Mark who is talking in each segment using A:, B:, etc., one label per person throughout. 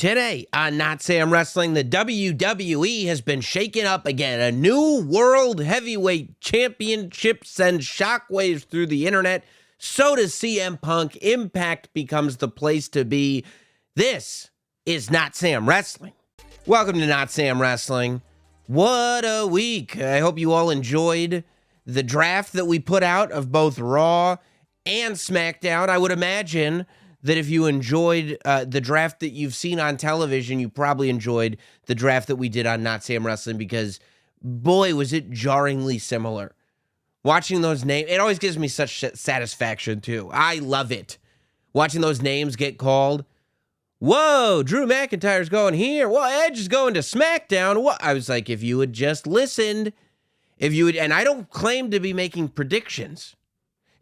A: Today on Not Sam Wrestling, the WWE has been shaken up again. A new World Heavyweight Championship sends shockwaves through the internet. So does CM Punk. Impact becomes the place to be. This is Not Sam Wrestling. Welcome to Not Sam Wrestling. What a week. I hope you all enjoyed the draft that we put out of both Raw and SmackDown. I would imagine that if you enjoyed the draft that you've seen on television, you probably enjoyed the draft that we did on Not Sam Wrestling because, boy, was it jarringly similar. Watching those names, it always gives me such satisfaction, too. I love it. Watching those names get called. Whoa, Drew McIntyre's going here. Well, Edge is going to SmackDown. What? I was like, if you had just listened, and I don't claim to be making predictions.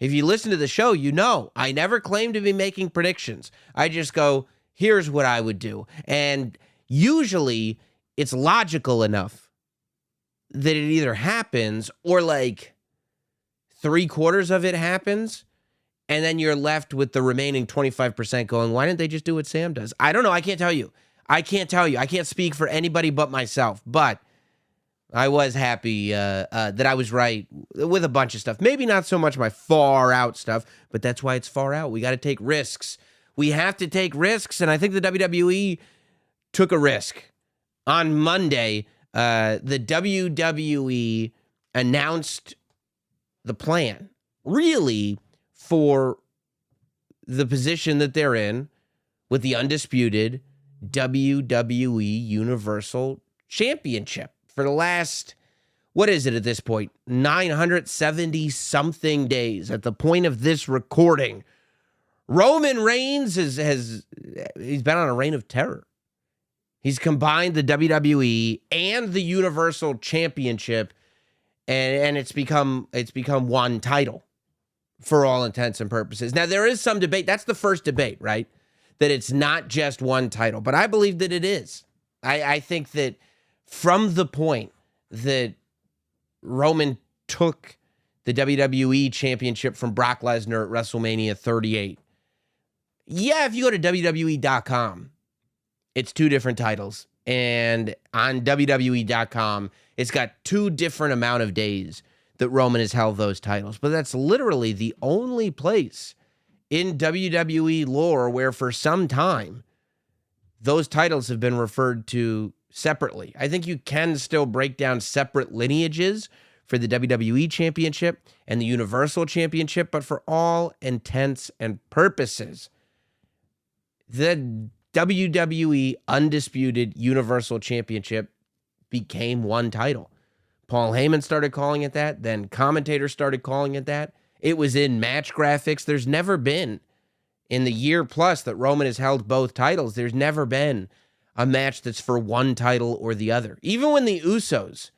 A: If you listen to the show, you know I never claim to be making predictions. I just go, here's what I would do. And usually it's logical enough that it either happens or like 3/4 of it happens. And then you're left with the remaining 25% going, why didn't they just do what Sam does? I don't know. I can't tell you. I can't speak for anybody but myself. But I was happy that I was right with a bunch of stuff. Maybe not so much my far out stuff, but that's why it's far out. We got to take risks. We have to take risks, and I think the WWE took a risk. On Monday, the WWE announced the plan, really, for the position that they're in with the undisputed WWE Universal Championship. For the last, what is it at this point? 970-something days at the point of this recording. Roman Reigns he's been on a reign of terror. He's combined the WWE and the Universal Championship, and it's become one title for all intents and purposes. Now, there is some debate. That's the first debate, right? That it's not just one title, but I believe that it is. I think that from the point that Roman took the WWE Championship from Brock Lesnar at WrestleMania 38, yeah, if you go to WWE.com, it's two different titles. And on WWE.com, it's got two different amount of days that Roman has held those titles. But that's literally the only place in WWE lore where for some time those titles have been referred to separately. I think you can still break down separate lineages for the WWE Championship and the Universal Championship, but for all intents and purposes, the WWE Undisputed Universal Championship became one title. Paul Heyman started calling it that, then commentators started calling it that. It was in match graphics. There's never been, in the year plus that Roman has held both titles, there's never been a match that's for one title or the other. Even when the Usos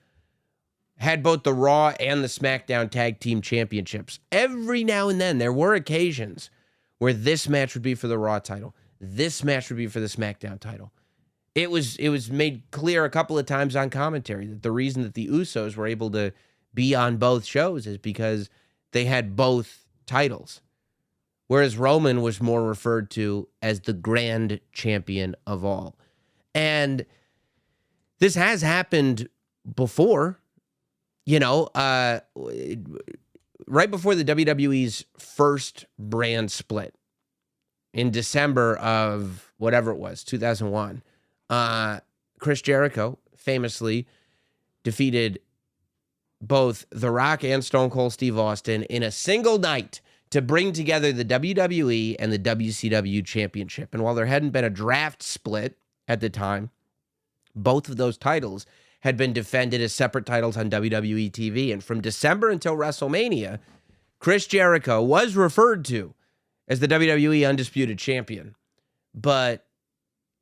A: had both the Raw and the SmackDown Tag Team Championships, every now and then there were occasions where this match would be for the Raw title, this match would be for the SmackDown title. It was made clear a couple of times on commentary that the reason that the Usos were able to be on both shows is because they had both titles, whereas Roman was more referred to as the grand champion of all. And this has happened before, right before the WWE's first brand split in December of whatever it was, 2001. Chris Jericho famously defeated both The Rock and Stone Cold Steve Austin in a single night to bring together the WWE and the WCW Championship. And while there hadn't been a draft split at the time, both of those titles had been defended as separate titles on WWE TV. And from December until WrestleMania, Chris Jericho was referred to as the WWE Undisputed Champion. But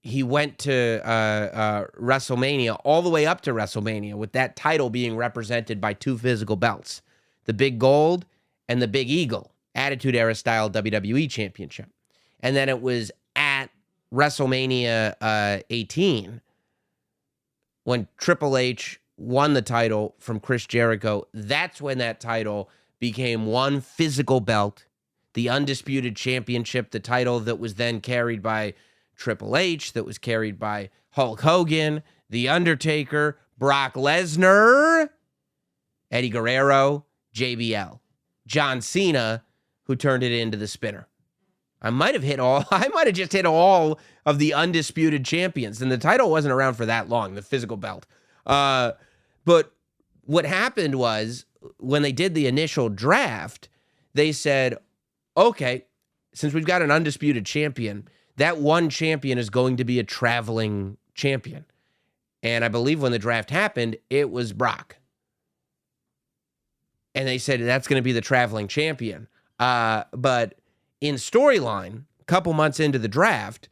A: he went to WrestleMania, all the way up to WrestleMania, with that title being represented by two physical belts, the Big Gold and the Big Eagle, Attitude Era style WWE Championship. And then it was at WrestleMania 18 when Triple H won the title from Chris Jericho. That's when that title became one physical belt, the Undisputed Championship, the title that was then carried by Triple H, that was carried by Hulk Hogan, The Undertaker, Brock Lesnar, Eddie Guerrero, JBL, John Cena, who turned it into the spinner. I might have just hit all of the undisputed champions, and the title wasn't around for that long, the physical belt. But what happened was, when they did the initial draft, they said, okay, since we've got an undisputed champion, that one champion is going to be a traveling champion. And I believe when the draft happened, it was Brock. And they said that's going to be the traveling champion. But in storyline, a couple months into the draft,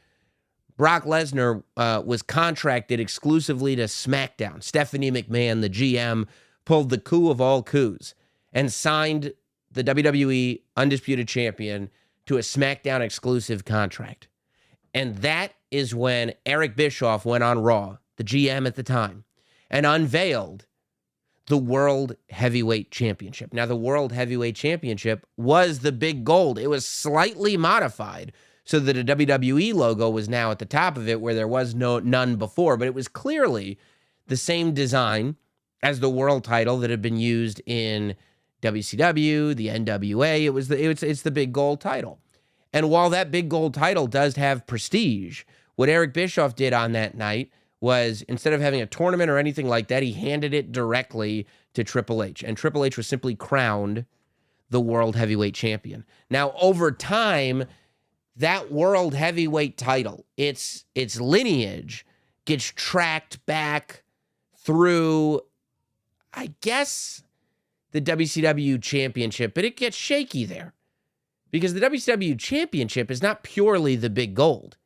A: Brock Lesnar was contracted exclusively to SmackDown. Stephanie McMahon, the GM, pulled the coup of all coups and signed the WWE Undisputed Champion to a SmackDown exclusive contract. And that is when Eric Bischoff went on Raw, the GM at the time, and unveiled the World Heavyweight Championship. Now, the World Heavyweight Championship was the big gold. It was slightly modified so that a WWE logo was now at the top of it where there was none before, but it was clearly the same design as the world title that had been used in WCW, the NWA. It's the big gold title. And while that big gold title does have prestige, what Eric Bischoff did on that night was, instead of having a tournament or anything like that, he handed it directly to Triple H. And Triple H was simply crowned the World Heavyweight Champion. Now, over time, that World Heavyweight title, its lineage gets tracked back through, I guess, the WCW Championship, but it gets shaky there. Because the WCW Championship is not purely the big gold.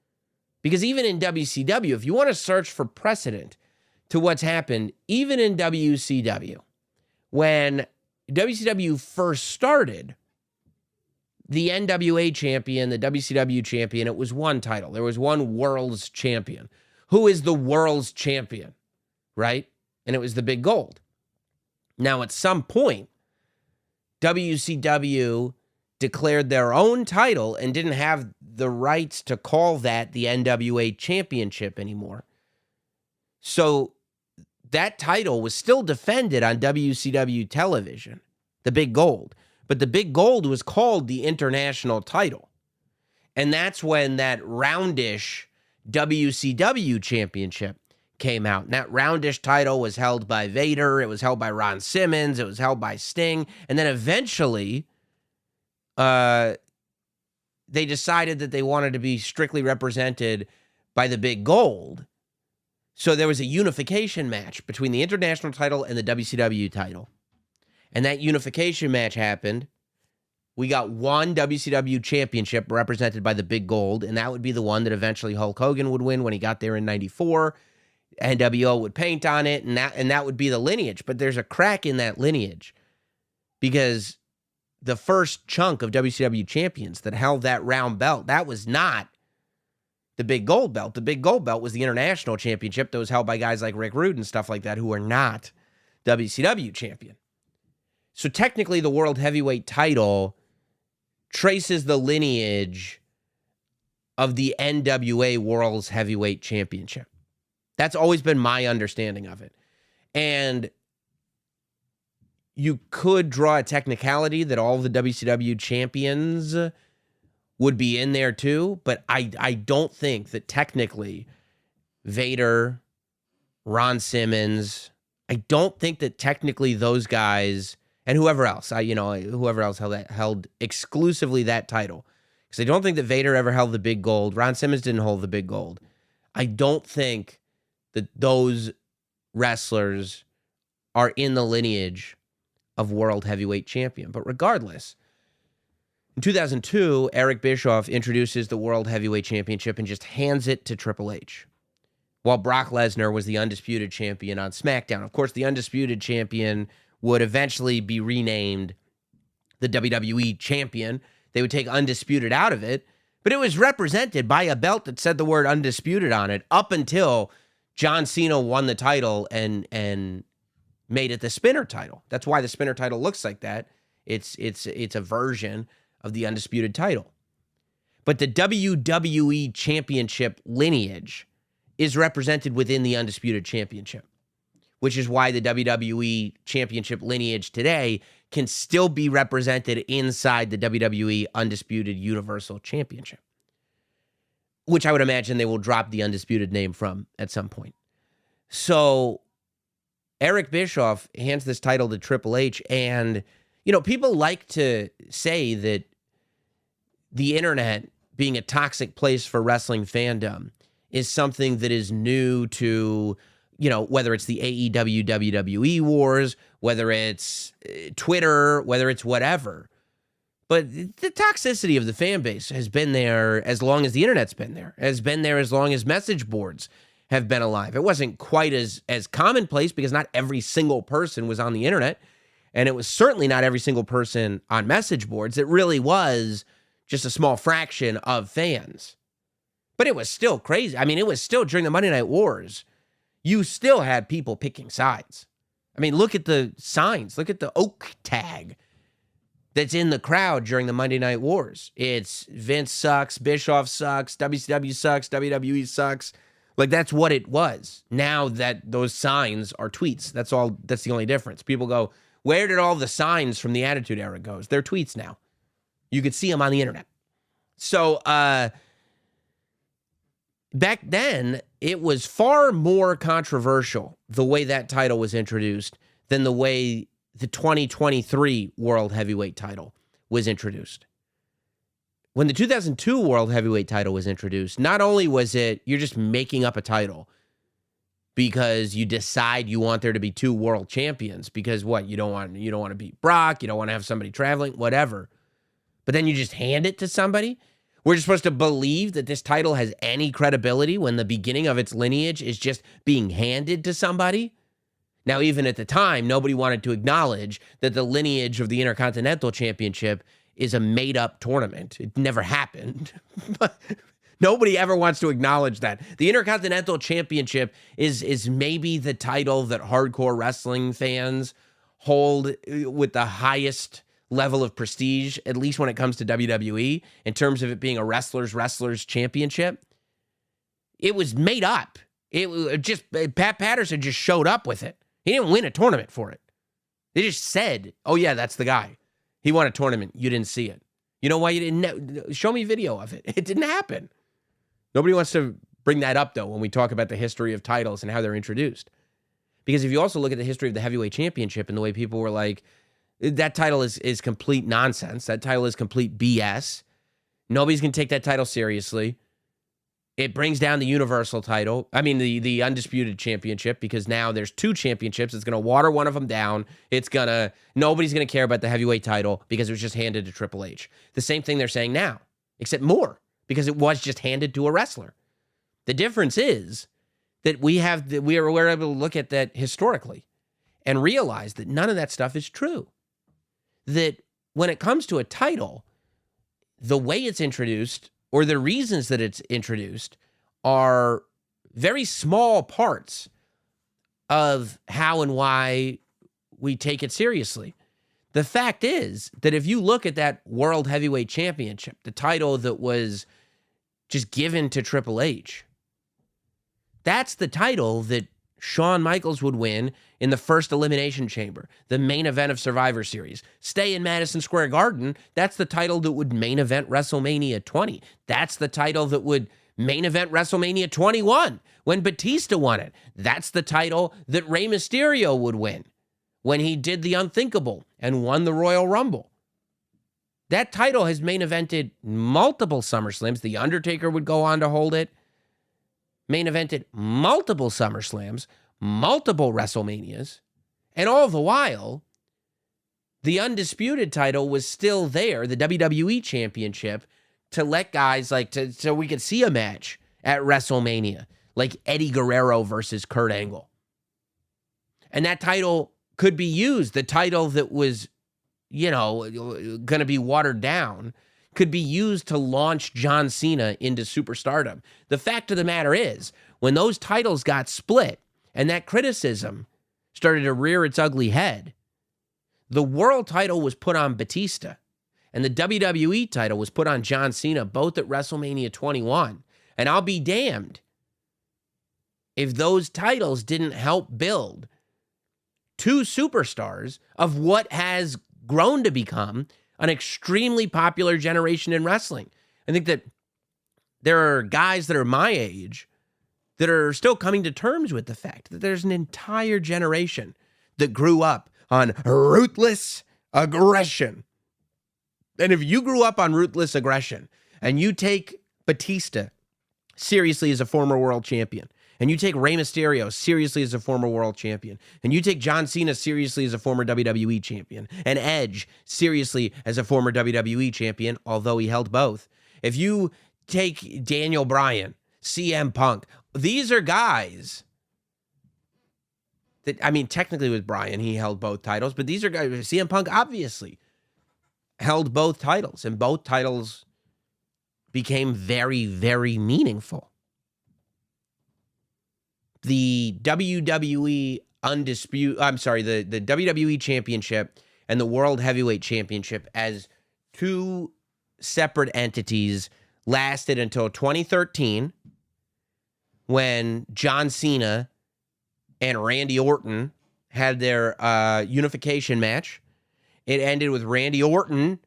A: Because even in WCW, if you want to search for precedent to what's happened, even in WCW, when WCW first started, the NWA champion, the WCW champion, it was one title. There was one world's champion. Who is the world's champion, right? And it was the big gold. Now, at some point, WCW declared their own title and didn't have the rights to call that the NWA Championship anymore. So that title was still defended on WCW television, the big gold. But the big gold was called the international title. And that's when that roundish WCW Championship came out. And that roundish title was held by Vader. It was held by Ron Simmons. It was held by Sting. And then eventually, they decided that they wanted to be strictly represented by the big gold. So there was a unification match between the international title and the WCW title. And that unification match happened. We got one WCW championship represented by the big gold, and that would be the one that eventually Hulk Hogan would win when he got there in 94. NWO would paint on it, and that would be the lineage. But there's a crack in that lineage because the first chunk of WCW champions that held that round belt, that was not the big gold belt. The big gold belt was the international championship that was held by guys like Rick Rude and stuff like that who are not WCW champion. So technically the World Heavyweight title traces the lineage of the NWA World's Heavyweight Championship. That's always been my understanding of it. And you could draw a technicality that all the WCW champions would be in there too, but I don't think that technically Vader, Ron Simmons, I don't think that technically those guys and whoever else held exclusively that title. Because I don't think that Vader ever held the big gold. Ron Simmons didn't hold the big gold. I don't think that those wrestlers are in the lineage of World Heavyweight Champion. But regardless, in 2002, Eric Bischoff introduces the World Heavyweight Championship and just hands it to Triple H, while Brock Lesnar was the Undisputed Champion on SmackDown. Of course, the Undisputed Champion would eventually be renamed the WWE Champion. They would take Undisputed out of it, but it was represented by a belt that said the word Undisputed on it up until John Cena won the title and made it the spinner title. That's why the spinner title looks like that. It's a version of the Undisputed title. But the WWE Championship lineage is represented within the Undisputed Championship, which is why the WWE Championship lineage today can still be represented inside the WWE Undisputed Universal Championship, which I would imagine they will drop the Undisputed name from at some point. So Eric Bischoff hands this title to Triple H, and, you know, people like to say that the internet being a toxic place for wrestling fandom is something that is new to, you know, whether it's the AEW WWE wars, whether it's Twitter, whether it's whatever. But the toxicity of the fan base has been there as long as the internet's been there, has been there as long as message boards have been alive. It wasn't quite as commonplace because not every single person was on the internet, and it was certainly not every single person on message boards. It really was just a small fraction of fans. But it was still crazy. I mean, it was still during the Monday Night Wars. You still had people picking sides. I mean, look at the signs. Look at the oak tag that's in the crowd during the Monday Night Wars. It's Vince sucks, Bischoff sucks, WCW sucks, WWE sucks. Like, that's what it was. Now that those signs are tweets. That's all. That's the only difference. People go, where did all the signs from the Attitude Era go? They're tweets now. You could see them on the internet. So, back then, it was far more controversial the way that title was introduced than the way the 2023 World Heavyweight title was introduced. When the 2002 World Heavyweight title was introduced, not only was it, you're just making up a title because you decide you want there to be two world champions because what, you don't want to beat Brock, you don't want to have somebody traveling, whatever. But then you just hand it to somebody. We're just supposed to believe that this title has any credibility when the beginning of its lineage is just being handed to somebody. Now, even at the time, nobody wanted to acknowledge that the lineage of the Intercontinental Championship is a made-up tournament. It never happened. Nobody ever wants to acknowledge that. The Intercontinental Championship is maybe the title that hardcore wrestling fans hold with the highest level of prestige, at least when it comes to WWE, in terms of it being a wrestlers championship. It was made up. Pat Patterson just showed up with it. He didn't win a tournament for it. They just said, oh yeah, that's the guy. He won a tournament. You didn't see it. You know why you didn't? Show me video of it. It didn't happen. Nobody wants to bring that up, though, when we talk about the history of titles and how they're introduced. Because if you also look at the history of the heavyweight championship and the way people were like, that title is complete nonsense. That title is complete BS. Nobody's going to take that title seriously. It brings down the Universal title. I mean, the Undisputed Championship, because now there's two championships. It's going to water one of them down. Nobody's going to care about the heavyweight title because it was just handed to Triple H. The same thing they're saying now, except more, because it was just handed to a wrestler. The difference is that we're able to look at that historically and realize that none of that stuff is true. That when it comes to a title, the way it's introduced or the reasons that it's introduced are very small parts of how and why we take it seriously. The fact is that if you look at that World Heavyweight Championship, the title that was just given to Triple H, that's the title that Shawn Michaels would win in the first Elimination Chamber, the main event of Survivor Series. Stay in Madison Square Garden, that's the title that would main event WrestleMania 20. That's the title that would main event WrestleMania 21 when Batista won it. That's the title that Rey Mysterio would win when he did the unthinkable and won the Royal Rumble. That title has main evented multiple SummerSlams. The Undertaker would go on to hold it. Main evented multiple SummerSlams, multiple WrestleManias, and all the while, the Undisputed title was still there, the WWE Championship, to let guys so we could see a match at WrestleMania, like Eddie Guerrero versus Kurt Angle. And that title could be used, the title that was, going to be watered down, could be used to launch John Cena into superstardom. The fact of the matter is, when those titles got split and that criticism started to rear its ugly head, the world title was put on Batista. And the WWE title was put on John Cena both at WrestleMania 21. And I'll be damned if those titles didn't help build two superstars of what has grown to become an extremely popular generation in wrestling. I think that there are guys that are my age that are still coming to terms with the fact that there's an entire generation that grew up on ruthless aggression. And if you grew up on ruthless aggression and you take Batista seriously as a former world champion, and you take Rey Mysterio seriously as a former world champion, and you take John Cena seriously as a former WWE champion, and Edge seriously as a former WWE champion, although he held both. If you take Daniel Bryan, CM Punk, these are guys that, I mean, technically with Bryan, he held both titles, but these are guys, CM Punk obviously held both titles, and both titles became very, very meaningful. The WWE the WWE Championship and the World Heavyweight Championship as two separate entities lasted until 2013, when John Cena and Randy Orton had their unification match. It ended with Randy Orton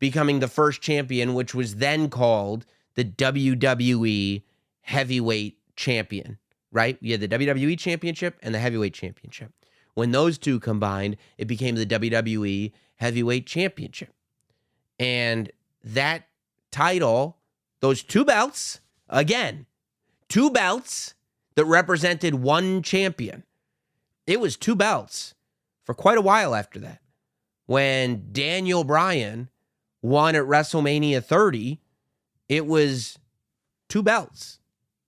A: becoming the first champion, which was then called the WWE Heavyweight Champion, right? You had the WWE Championship and the Heavyweight Championship. When those two combined, it became the WWE Heavyweight Championship. And that title, those two belts, again, two belts that represented one champion. It was two belts for quite a while after that. When Daniel Bryan won at WrestleMania 30, it was two belts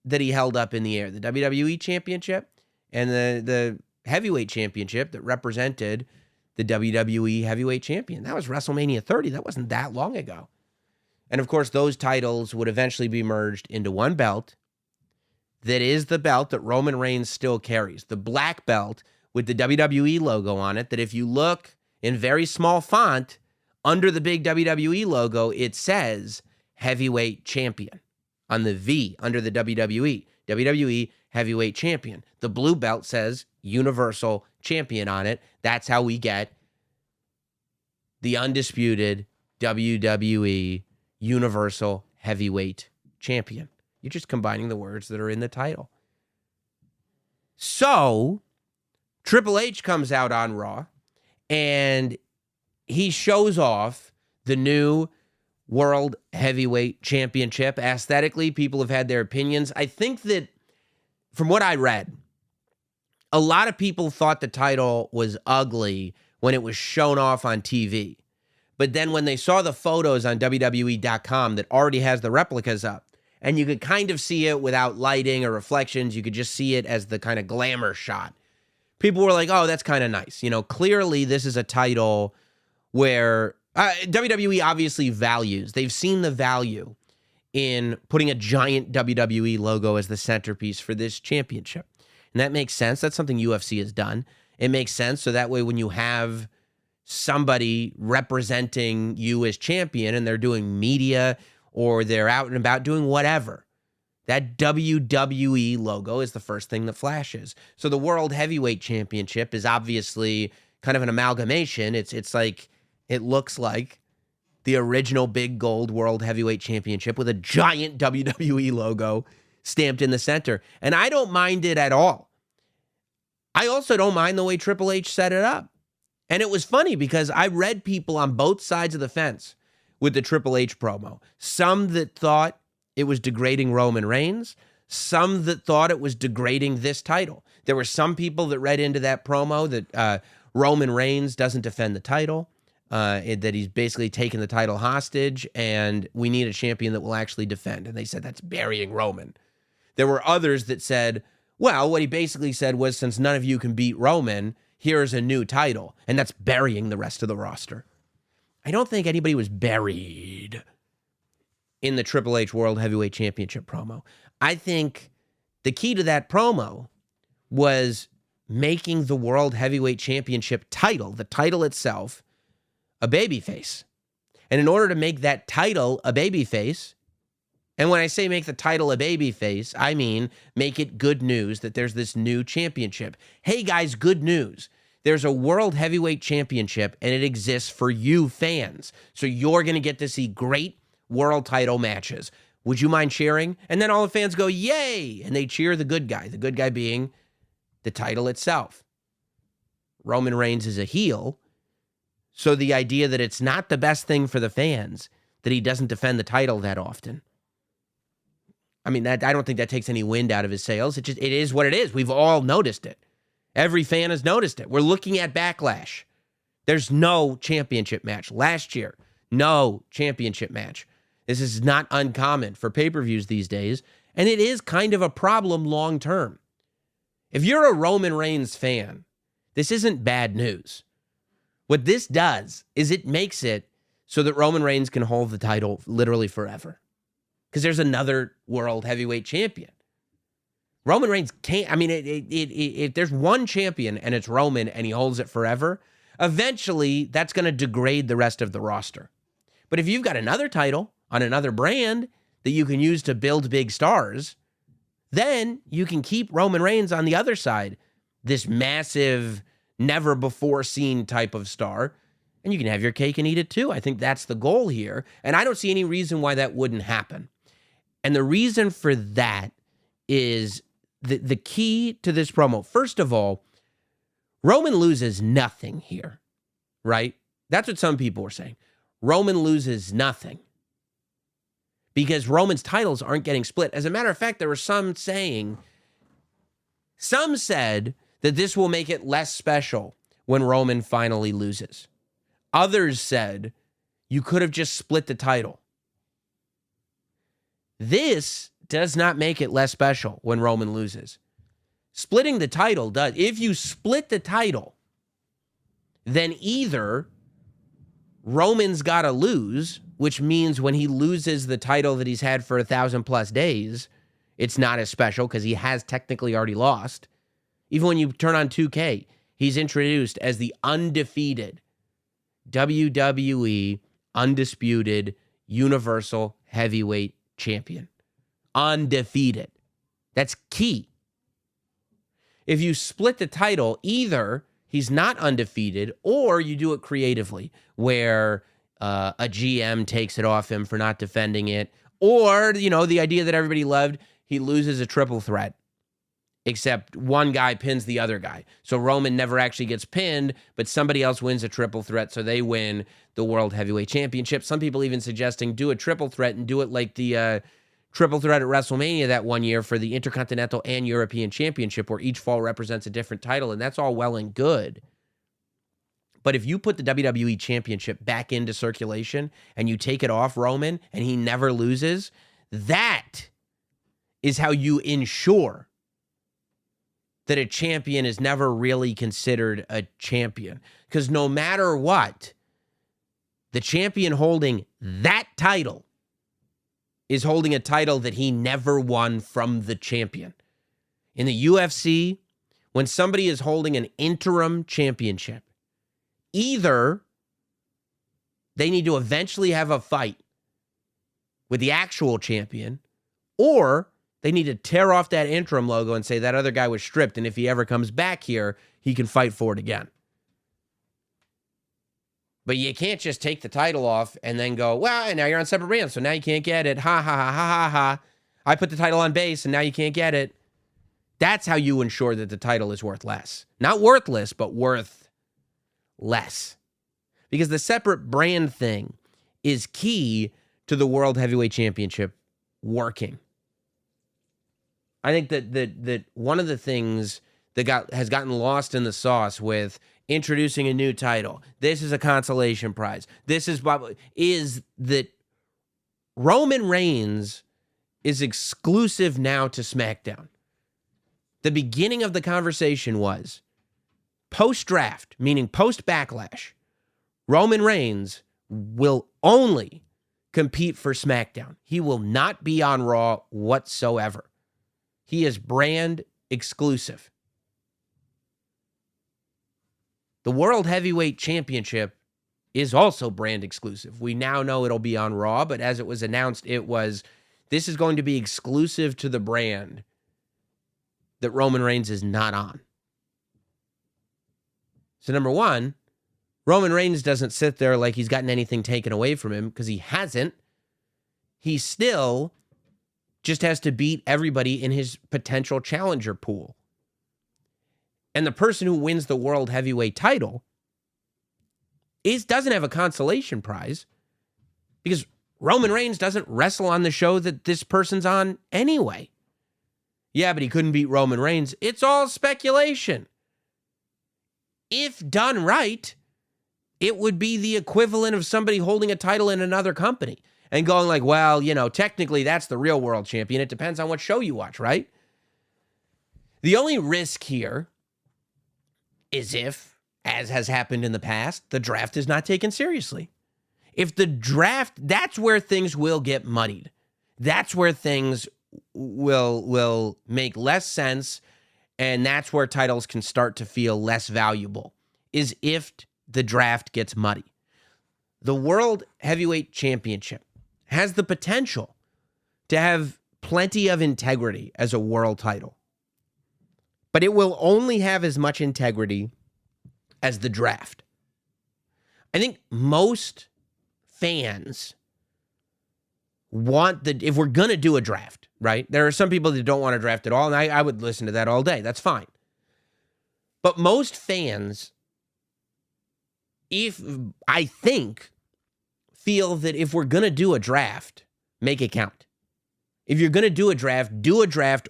A: that he held up in the air, the WWE Championship and the Heavyweight Championship that represented the WWE Heavyweight Champion. That was WrestleMania 30. That wasn't that long ago. And of course, those titles would eventually be merged into one belt that is the belt that Roman Reigns still carries, the black belt with the WWE logo on it, that if you look in very small font under the big WWE logo, it says Heavyweight Champion on the V under the WWE Heavyweight Champion. The blue belt says Universal Champion on it. That's how we get the undisputed WWE Universal Heavyweight Champion. You're just combining the words that are in the title. So, Triple H comes out on Raw, and he shows off the new World Heavyweight Championship. Aesthetically, people have had their opinions. I think that, from what I read, a lot of people thought the title was ugly when it was shown off on TV. But then when they saw the photos on WWE.com that already has the replicas up, and you could kind of see it without lighting or reflections, you could just see it as the kind of glamour shot. People were like, oh, that's kind of nice. You know, clearly this is a title where WWE obviously values. They've seen the value in putting a giant WWE logo as the centerpiece for this championship. And that makes sense. That's something UFC has done. It makes sense. So that way when you have somebody representing you as champion and they're doing media or they're out and about doing whatever, that WWE logo is the first thing that flashes. So the World Heavyweight Championship is obviously kind of an amalgamation. It's like, it looks like the original big gold World Heavyweight Championship with a giant WWE logo stamped in the center. And I don't mind it at all. I also don't mind the way Triple H set it up. And it was funny because I read people on both sides of the fence with the Triple H promo. Some that thought it was degrading Roman Reigns, some that thought it was degrading this title. There were some people that read into that promo that Roman Reigns doesn't defend the title, that he's basically taken the title hostage, and we need a champion that will actually defend. And they said that's burying Roman. There were others that said, well, what he basically said was, since none of you can beat Roman, here's a new title, and that's burying the rest of the roster. I don't think anybody was buried in the Triple H World Heavyweight Championship promo. I think the key to that promo was making the World Heavyweight Championship title, the title itself, a babyface. And in order to make that title a babyface, and when I say make the title a babyface, I mean make it good news that there's this new championship. Hey guys, good news. There's a World Heavyweight Championship, and it exists for you fans. So you're going to get to see great world title matches. Would you mind cheering? And then all the fans go, yay! And they cheer the good guy being the title itself. Roman Reigns is a heel, so the idea that it's not the best thing for the fans that he doesn't defend the title that often. I mean, I don't think that takes any wind out of his sails. It is what it is. We've all noticed it. Every fan has noticed it. We're looking at Backlash. There's no championship match. Last year, no championship match. This is not uncommon for pay-per-views these days, and it is kind of a problem long term. If you're a Roman Reigns fan, this isn't bad news. What this does is it makes it so that Roman Reigns can hold the title literally forever. Because there's another world heavyweight champion. Roman Reigns can't, I mean, if there's one champion and it's Roman and he holds it forever, eventually that's going to degrade the rest of the roster. But if you've got another title on another brand that you can use to build big stars, then you can keep Roman Reigns on the other side, this massive, never before seen type of star, and you can have your cake and eat it too. I think that's the goal here, and I don't see any reason why that wouldn't happen. And the reason for that is the key to this promo. First of all, Roman loses nothing here, right? That's what some people are saying. Roman loses nothing because Roman's titles aren't getting split. As a matter of fact, there were some said that this will make it less special when Roman finally loses. Others said you could have just split the title. This does not make it less special when Roman loses. Splitting the title does. If you split the title, then either Roman's got to lose, which means when he loses the title that he's had for 1,000+ days, it's not as special because he has technically already lost. Even when you turn on 2K, he's introduced as the undefeated WWE Undisputed Universal Heavyweight Champion. Undefeated. That's key. If you split the title, either he's not undefeated or you do it creatively where a GM takes it off him for not defending it, or, the idea that everybody loved, he loses a triple threat, except one guy pins the other guy. So Roman never actually gets pinned, but somebody else wins a triple threat, so they win the World Heavyweight Championship. Some people even suggesting do a triple threat and do it like the triple threat at WrestleMania that one year for the Intercontinental and European Championship, where each fall represents a different title, and that's all well and good. But if you put the WWE Championship back into circulation and you take it off Roman and he never loses, that is how you ensure that a champion is never really considered a champion. Because no matter what, the champion holding that title is holding a title that he never won from the champion. In the UFC, when somebody is holding an interim championship, either they need to eventually have a fight with the actual champion, or they need to tear off that interim logo and say that other guy was stripped, and if he ever comes back here, he can fight for it again. But you can't just take the title off and then go, well, and now you're on separate brands, so now you can't get it. Ha, ha, ha, ha, ha, ha. I put the title on base, and now you can't get it. That's how you ensure that the title is worth less. Not worthless, but worth less. Because the separate brand thing is key to the World Heavyweight Championship working. I think that one of the things that has gotten lost in the sauce with introducing a new title, this is a consolation prize, is that Roman Reigns is exclusive now to SmackDown. The beginning of the conversation was post-draft, meaning post-Backlash, Roman Reigns will only compete for SmackDown. He will not be on Raw whatsoever. He is brand exclusive. The World Heavyweight Championship is also brand exclusive. We now know it'll be on Raw, but as it was announced, this is going to be exclusive to the brand that Roman Reigns is not on. So number one, Roman Reigns doesn't sit there like he's gotten anything taken away from him, because he hasn't. He still just has to beat everybody in his potential challenger pool. And the person who wins the World Heavyweight title doesn't have a consolation prize, because Roman Reigns doesn't wrestle on the show that this person's on anyway. Yeah, but he couldn't beat Roman Reigns. It's all speculation. If done right, it would be the equivalent of somebody holding a title in another company and going like, well, technically that's the real world champion. It depends on what show you watch, right? The only risk here is if, as has happened in the past, the draft is not taken seriously. If the draft, that's where things will get muddied. That's where things will make less sense, and that's where titles can start to feel less valuable, is if the draft gets muddy. The World Heavyweight Championship has the potential to have plenty of integrity as a world title, but it will only have as much integrity as the draft. I think most fans want if we're going to do a draft, right? There are some people that don't want to draft at all, and I would listen to that all day. That's fine. But most fans, I think, feel that if we're going to do a draft, make it count. If you're going to do a draft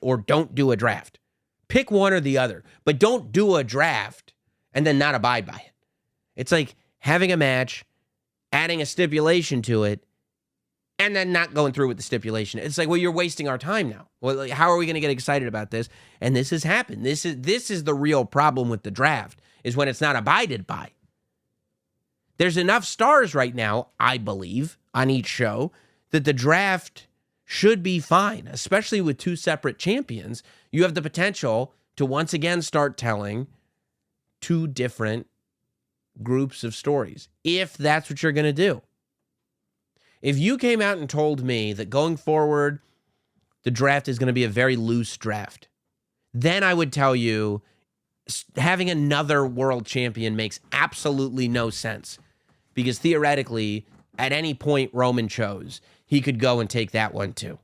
A: or don't do a draft. Pick one or the other, but don't do a draft and then not abide by it. It's like having a match, adding a stipulation to it, and then not going through with the stipulation. It's like, well, you're wasting our time now. Well, how are we going to get excited about this? And this has happened. This is the real problem with the draft, is when it's not abided by. There's enough stars right now, I believe, on each show that the draft should be fine, especially with two separate champions. You have the potential to once again start telling two different groups of stories, if that's what you're going to do. If you came out and told me that going forward, the draft is going to be a very loose draft, then I would tell you having another world champion makes absolutely no sense, because theoretically, at any point Roman chose, he could go and take that one too.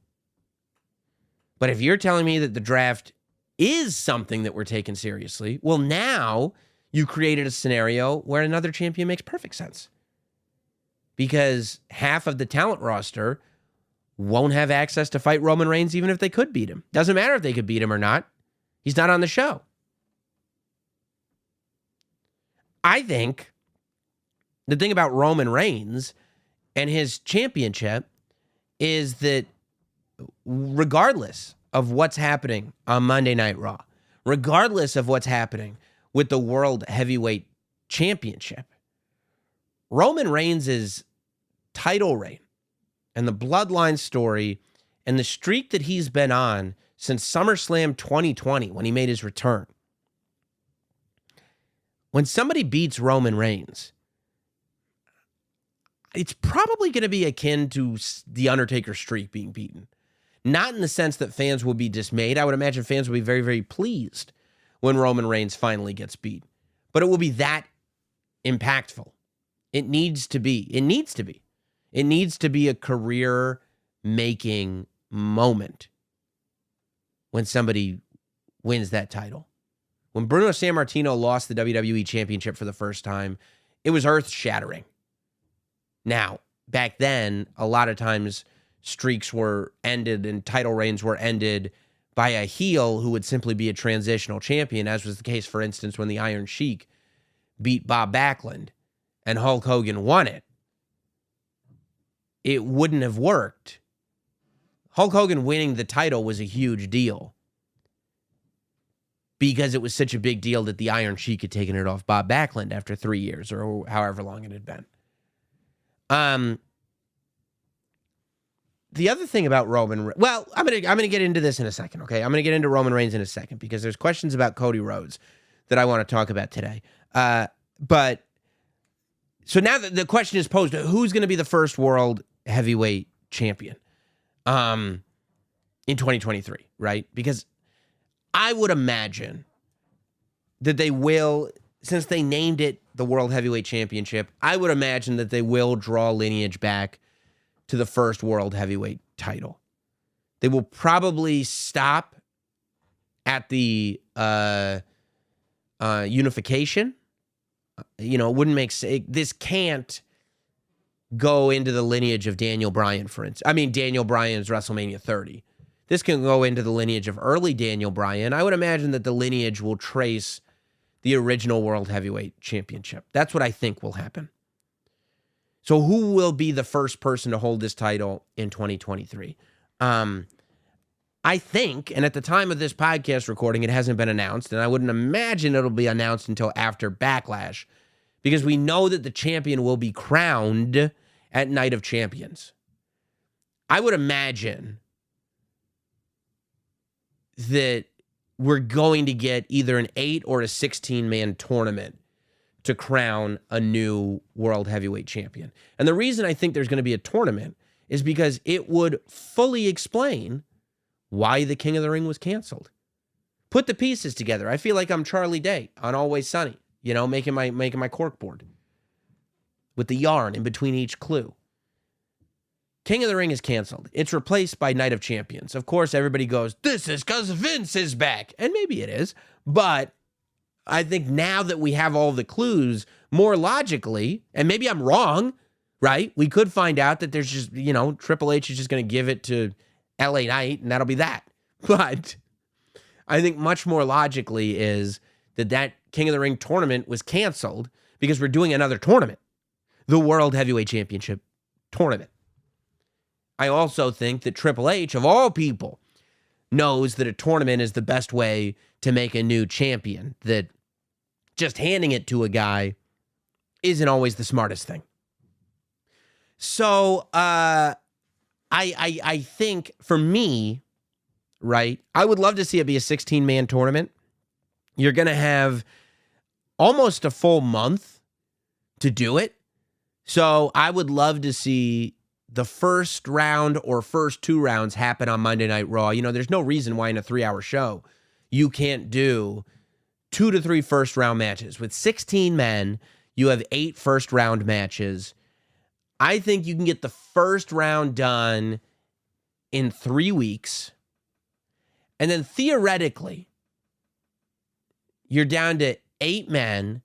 A: But if you're telling me that the draft is something that we're taking seriously, well, now you created a scenario where another champion makes perfect sense, because half of the talent roster won't have access to fight Roman Reigns even if they could beat him. Doesn't matter if they could beat him or not. He's not on the show. I think the thing about Roman Reigns and his championship is that regardless of what's happening on Monday Night Raw, regardless of what's happening with the World Heavyweight Championship, Roman Reigns' title reign and the bloodline story and the streak that he's been on since SummerSlam 2020 when he made his return. When somebody beats Roman Reigns, it's probably going to be akin to the Undertaker streak being beaten. Not in the sense that fans will be dismayed. I would imagine fans will be very, very pleased when Roman Reigns finally gets beat. But it will be that impactful. It needs to be. It needs to be. It needs to be a career-making moment when somebody wins that title. When Bruno Sammartino lost the WWE Championship for the first time, it was earth-shattering. Now, back then, a lot of times streaks were ended and title reigns were ended by a heel who would simply be a transitional champion, as was the case, for instance, when the Iron Sheik beat Bob Backlund and Hulk Hogan won it. It wouldn't have worked. Hulk Hogan winning the title was a huge deal because it was such a big deal that the Iron Sheik had taken it off Bob Backlund after 3 years or however long it had been. The other thing about Roman, well, I'm gonna get into this in a second, okay? I'm gonna get into Roman Reigns in a second because there's questions about Cody Rhodes that I want to talk about today. But So now the question is posed, who's going to be the first world heavyweight champion in 2023, right? Because I would imagine that they will, since they named it the World Heavyweight Championship, I would imagine that they will draw lineage back to the first World Heavyweight title. They will probably stop at the unification. You know, it wouldn't make sense. This can't go into the lineage of Daniel Bryan, for instance. I mean, Daniel Bryan's WrestleMania 30. This can go into the lineage of early Daniel Bryan. I would imagine that the lineage will trace the original World Heavyweight Championship. That's what I think will happen. So who will be the first person to hold this title in 2023? I think, and at the time of this podcast recording, it hasn't been announced, and I wouldn't imagine it'll be announced until after Backlash, because we know that the champion will be crowned at Night of Champions. I would imagine that we're going to get either an 8 or a 16-man tournament to crown a new World Heavyweight Champion. And the reason I think there's going to be a tournament is because it would fully explain why the King of the Ring was canceled. Put the pieces together. I feel like I'm Charlie Day on Always Sunny, you know, making my cork board with the yarn in between each clue. King of the Ring is canceled. It's replaced by Night of Champions. Of course, everybody goes, this is because Vince is back. And maybe it is. But I think now that we have all the clues, more logically, and maybe I'm wrong, right? We could find out that there's just, you know, Triple H is just going to give it to LA Knight, and that'll be that. But I think much more logically is that King of the Ring tournament was canceled because we're doing another tournament, the World Heavyweight Championship tournament. I also think that Triple H, of all people, knows that a tournament is the best way to make a new champion, that just handing it to a guy isn't always the smartest thing. So, I think for me, right, I would love to see it be a 16-man tournament. You're going to have almost a full month to do it. So I would love to see the first round or first 2 rounds happen on Monday Night Raw. You know, there's no reason why in a 3-hour show you can't do 2 to 3 first-round matches. With 16 men, you have 8 first-round matches. I think you can get the first round done in 3 weeks. And then theoretically, you're down to 8 men.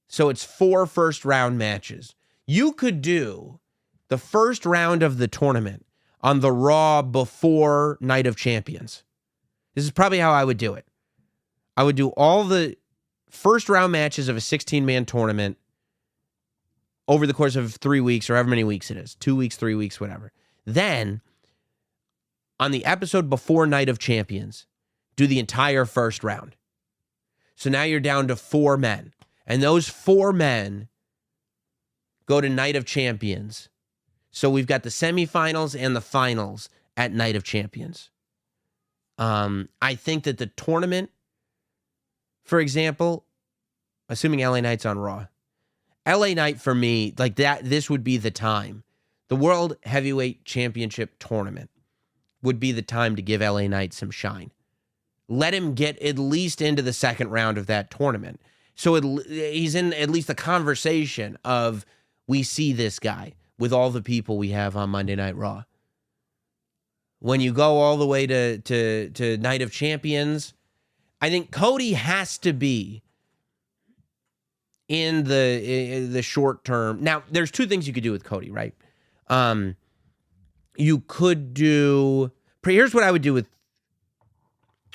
A: So it's 4 first-round matches. You could do the first round of the tournament on the Raw before Night of Champions. This is probably how I would do it. I would do all the first-round matches of a 16-man tournament over the course of 3 weeks or however many weeks it is. 2 weeks, 3 weeks, whatever. Then, on the episode before Night of Champions, do the entire first round. So now you're down to 4 men. And those 4 men go to Night of Champions. So we've got the semifinals and the finals at Night of Champions. I think that the tournament, for example, assuming LA Knight's on Raw, LA Knight for me, like that, this would be the time. The World Heavyweight Championship tournament would be the time to give LA Knight some shine. Let him get at least into the second round of that tournament. So he's in at least the conversation of, we see this guy with all the people we have on Monday Night Raw. When you go all the way to Night of Champions, I think Cody has to be in the short term. Now, there's 2 things you could do with Cody, right? You could do... Here's what I would do with...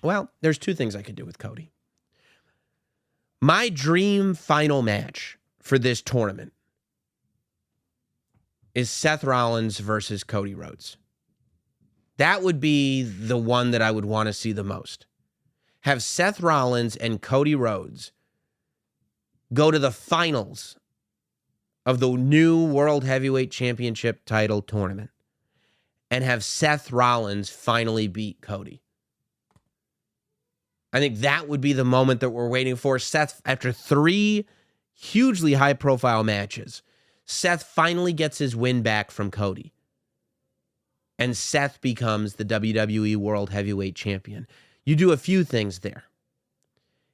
A: Well, there's 2 things I could do with Cody. My dream final match for this tournament is Seth Rollins versus Cody Rhodes. That would be the one that I would want to see the most. Have Seth Rollins and Cody Rhodes go to the finals of the new World Heavyweight Championship title tournament and have Seth Rollins finally beat Cody. I think that would be the moment that we're waiting for. Seth, after 3 hugely high-profile matches, Seth finally gets his win back from Cody. And Seth becomes the WWE World Heavyweight Champion. You do a few things there.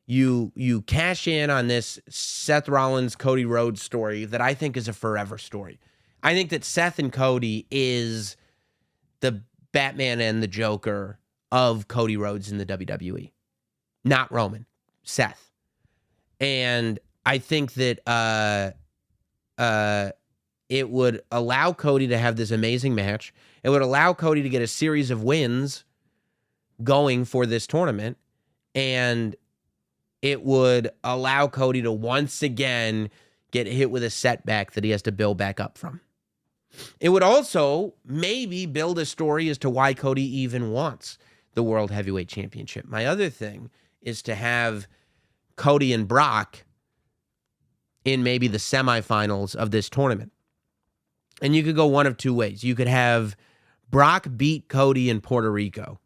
A: You cash in on this Seth Rollins, Cody Rhodes story that I think is a forever story. I think that Seth and Cody is the Batman and the Joker of Cody Rhodes in the WWE. Not Roman, Seth. And I think that it would allow Cody to have this amazing match. It would allow Cody to get a series of wins going for this tournament. And it would allow Cody to once again get hit with a setback that he has to build back up from. It would also maybe build a story as to why Cody even wants the World Heavyweight Championship. My other thing is to have Cody and Brock in maybe the semifinals of this tournament. And you could go one of two ways. You could have Brock beat Cody in Puerto Rico.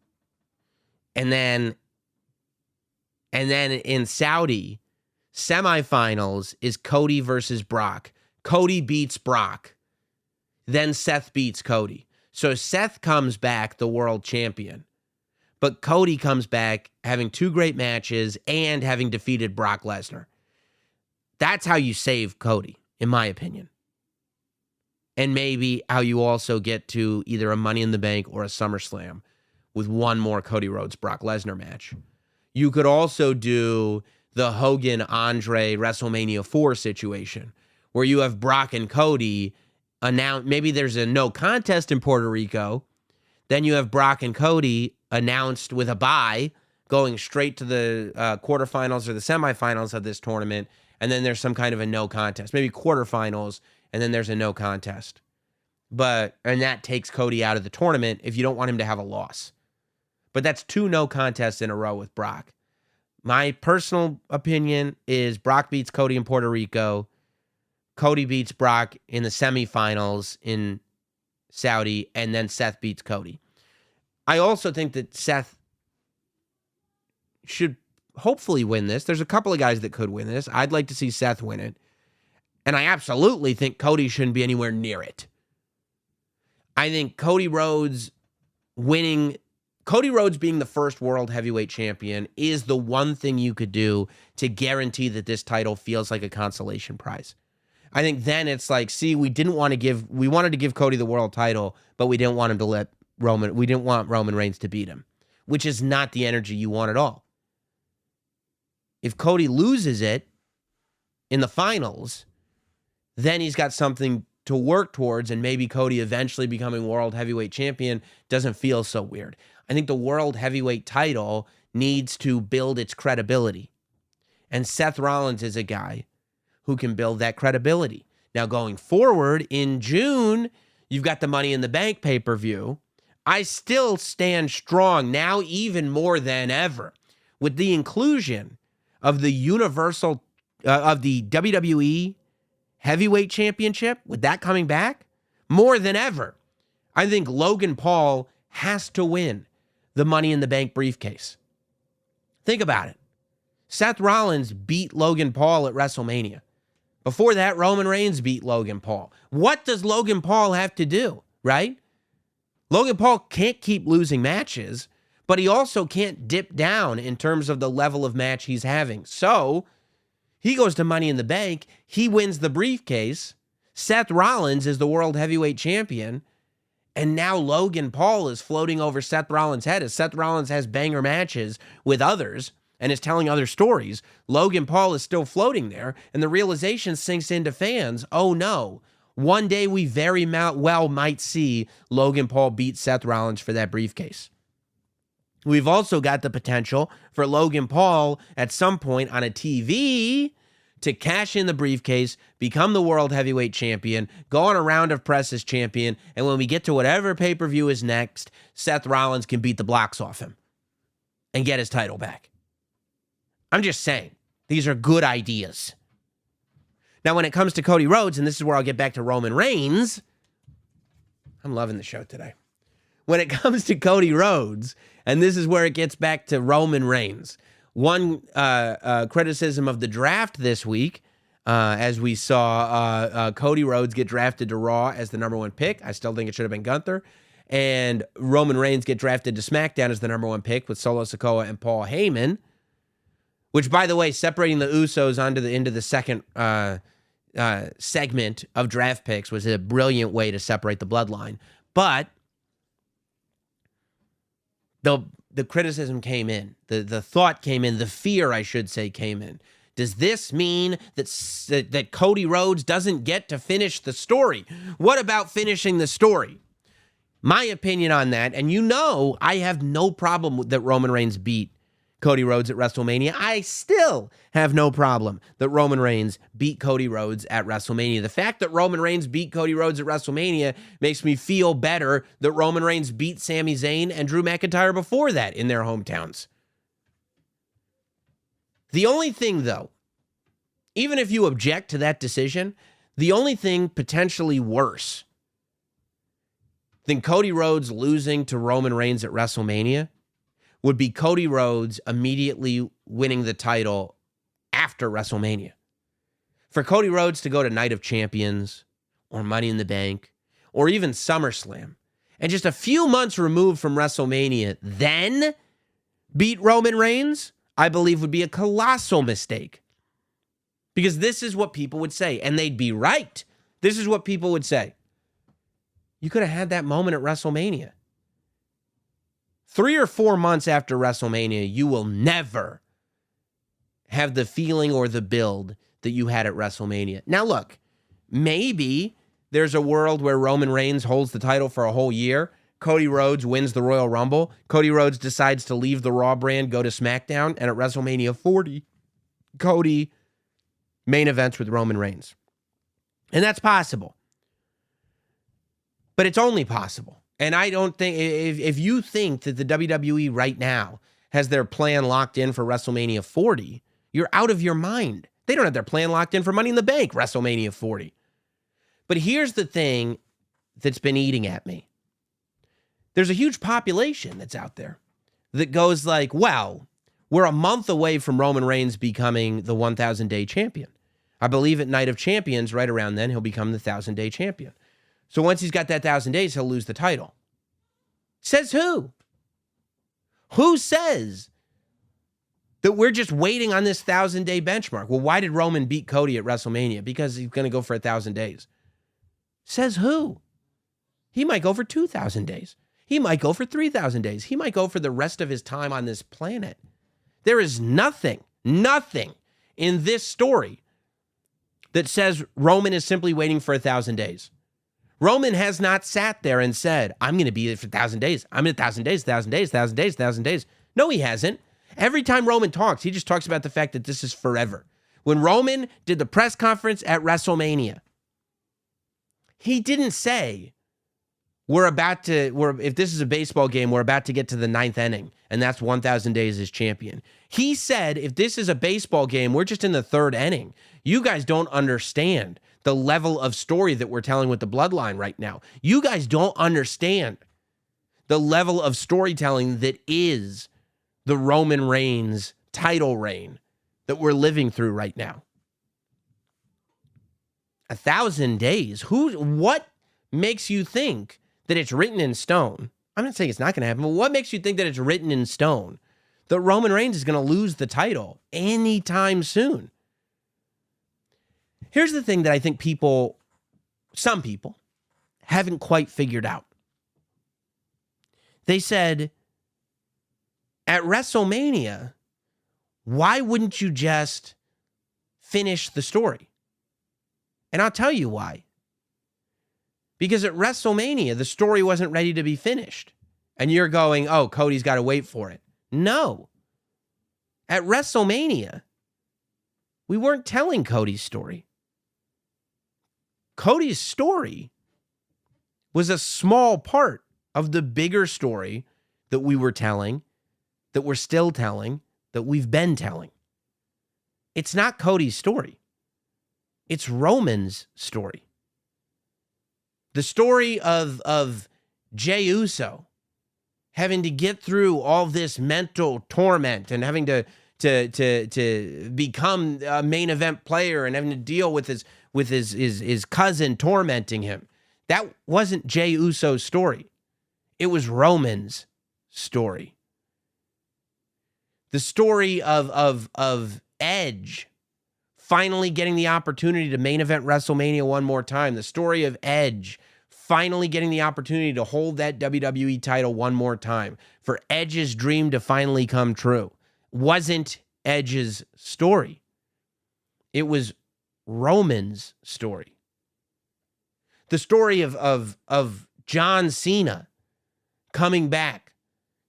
A: And then in Saudi, semifinals is Cody versus Brock. Cody beats Brock. Then Seth beats Cody. So Seth comes back the world champion. But Cody comes back having two great matches and having defeated Brock Lesnar. That's how you save Cody, in my opinion. And maybe how you also get to either a Money in the Bank or a SummerSlam with one more Cody Rhodes-Brock Lesnar match. You could also do the Hogan-Andre WrestleMania 4 situation where you have Brock and Cody announce, maybe there's a no contest in Puerto Rico. Then you have Brock and Cody announced with a bye going straight to the quarterfinals or the semifinals of this tournament. And then there's some kind of a no contest, maybe quarterfinals, and then there's a no contest. And that takes Cody out of the tournament if you don't want him to have a loss. But that's two no contests in a row with Brock. My personal opinion is Brock beats Cody in Puerto Rico. Cody beats Brock in the semifinals in Saudi, and then Seth beats Cody. I also think that Seth should hopefully win this. There's a couple of guys that could win this. I'd like to see Seth win it. And I absolutely think Cody shouldn't be anywhere near it. I think Cody Rhodes being the first world heavyweight champion is the one thing you could do to guarantee that this title feels like a consolation prize. I think then it's like, see, we wanted to give Cody the world title, but we didn't want Roman Reigns to beat him, which is not the energy you want at all. If Cody loses it in the finals, then he's got something to work towards, and maybe Cody eventually becoming world heavyweight champion doesn't feel so weird. I think the world heavyweight title needs to build its credibility. And Seth Rollins is a guy who can build that credibility. Now, going forward in June, you've got the Money in the Bank pay-per-view. I still stand strong now even more than ever with the inclusion of the of the WWE Heavyweight Championship, with that coming back, more than ever. I think Logan Paul has to win the Money in the Bank briefcase. Think about it. Seth Rollins beat Logan Paul at WrestleMania. Before that, Roman Reigns beat Logan Paul. What does Logan Paul have to do, right? Logan Paul can't keep losing matches, but he also can't dip down in terms of the level of match he's having. So he goes to Money in the Bank. He wins the briefcase. Seth Rollins is the world heavyweight champion. And now Logan Paul is floating over Seth Rollins' head as Seth Rollins has banger matches with others and is telling other stories. Logan Paul is still floating there, and the realization sinks into fans, oh no, one day we very well might see Logan Paul beat Seth Rollins for that briefcase. We've also got the potential for Logan Paul at some point on a TV to cash in the briefcase, become the world heavyweight champion, go on a round of press as champion, and when we get to whatever pay-per-view is next, Seth Rollins can beat the blocks off him and get his title back. I'm just saying, these are good ideas. Now, when it comes to Cody Rhodes, and this is where I'll get back to Roman Reigns, I'm loving the show today. When it comes to Cody Rhodes, and this is where it gets back to Roman Reigns, one criticism of the draft this week, as we saw Cody Rhodes get drafted to Raw as the number 1 pick. I still think it should have been Gunther. And Roman Reigns get drafted to SmackDown as the number 1 pick with Solo Sikoa and Paul Heyman, which, by the way, separating the Usos into the second segment of draft picks was a brilliant way to separate the bloodline. But the criticism came in, the thought came in, the fear, I should say, came in. Does this mean that Cody Rhodes doesn't get to finish the story? What about finishing the story? My opinion on that, and I have no problem that Roman Reigns beat Cody Rhodes at WrestleMania. I still have no problem that Roman Reigns beat Cody Rhodes at WrestleMania. The fact that Roman Reigns beat Cody Rhodes at WrestleMania makes me feel better that Roman Reigns beat Sami Zayn and Drew McIntyre before that in their hometowns. The only thing, though, even if you object to that decision, the only thing potentially worse than Cody Rhodes losing to Roman Reigns at WrestleMania would be Cody Rhodes immediately winning the title after WrestleMania. For Cody Rhodes to go to Night of Champions or Money in the Bank or even SummerSlam and just a few months removed from WrestleMania then beat Roman Reigns, I believe would be a colossal mistake. Because this is what people would say, and they'd be right. This is what people would say. You could have had that moment at WrestleMania. 3 or 4 months after WrestleMania, you will never have the feeling or the build that you had at WrestleMania. Now, look, maybe there's a world where Roman Reigns holds the title for a whole year. Cody Rhodes wins the Royal Rumble. Cody Rhodes decides to leave the Raw brand, go to SmackDown, and at WrestleMania 40, Cody main events with Roman Reigns. And that's possible. But it's only possible. And I don't think, if you think that the WWE right now has their plan locked in for WrestleMania 40, you're out of your mind. They don't have their plan locked in for Money in the Bank, WrestleMania 40. But here's the thing that's been eating at me. There's a huge population that's out there that goes like, well, we're a month away from Roman Reigns becoming the 1,000-day champion. I believe at Night of Champions, right around then, he'll become the 1,000-day champion. So once he's got that 1,000 days, he'll lose the title. Says who? Who says that we're just waiting on this 1,000-day benchmark? Well, why did Roman beat Cody at WrestleMania? Because he's going to go for 1,000 days. Says who? He might go for 2,000 days. He might go for 3,000 days. He might go for the rest of his time on this planet. There is nothing in this story that says Roman is simply waiting for 1,000 days. Roman has not sat there and said, I'm going to be there for 1,000 days. I'm in 1,000 days, 1,000 days, 1,000 days, 1,000 days. No, he hasn't. Every time Roman talks, he just talks about the fact that this is forever. When Roman did the press conference at WrestleMania, he didn't say, if this is a baseball game, we're about to get to the 9th inning, and that's 1,000 days as champion. He said, if this is a baseball game, we're just in the 3rd inning. You guys don't understand the level of story that we're telling with the bloodline right now. You guys don't understand the level of storytelling that is the Roman Reigns title reign that we're living through right now. 1,000 days. What makes you think that it's written in stone? I'm not saying it's not going to happen, but what makes you think that it's written in stone that Roman Reigns is going to lose the title anytime soon? Here's the thing that I think some people, haven't quite figured out. They said, at WrestleMania, why wouldn't you just finish the story? And I'll tell you why. Because at WrestleMania, the story wasn't ready to be finished. And you're going, oh, Cody's got to wait for it. No. At WrestleMania, we weren't telling Cody's story. Cody's story was a small part of the bigger story that we were telling, that we're still telling, that we've been telling. It's not Cody's story. It's Roman's story. The story of Jey Uso having to get through all this mental torment and having to to become a main event player and having to deal with his cousin tormenting him. That wasn't Jey Uso's story. It was Roman's story. The story of Edge finally getting the opportunity to main event WrestleMania one more time. The story of Edge finally getting the opportunity to hold that WWE title one more time. For Edge's dream to finally come true. Wasn't Edge's story. It was Roman's story. The story of John Cena coming back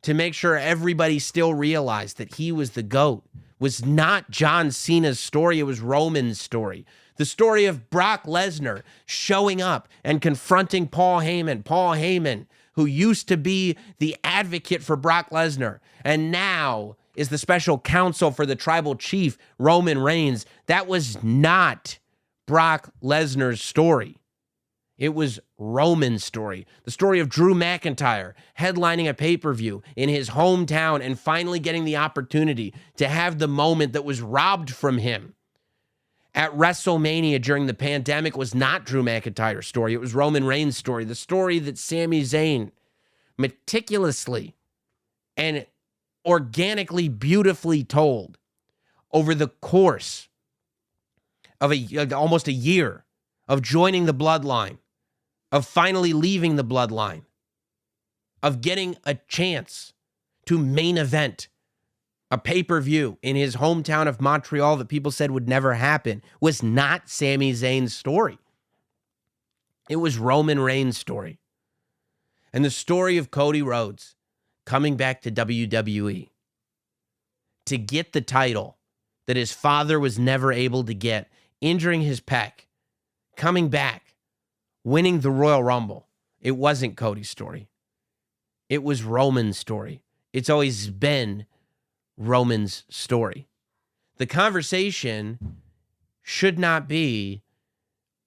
A: to make sure everybody still realized that he was the GOAT was not John Cena's story. It was Roman's story. The story of Brock Lesnar showing up and confronting Paul Heyman. Paul Heyman, who used to be the advocate for Brock Lesnar and now is the special counsel for the tribal chief, Roman Reigns. That was not Brock Lesnar's story. It was Roman's story. The story of Drew McIntyre headlining a pay-per-view in his hometown and finally getting the opportunity to have the moment that was robbed from him at WrestleMania during the pandemic was not Drew McIntyre's story. It was Roman Reigns' story. The story that Sami Zayn meticulously and organically, beautifully told over the course of almost a year of joining the bloodline, of finally leaving the bloodline, of getting a chance to main event a pay-per-view in his hometown of Montreal that people said would never happen, was not Sami Zayn's story. It was Roman Reigns' story. And the story of Cody Rhodes coming back to WWE to get the title that his father was never able to get, injuring his pec, coming back, winning the Royal Rumble. It wasn't Cody's story. It was Roman's story. It's always been Roman's story. The conversation should not be,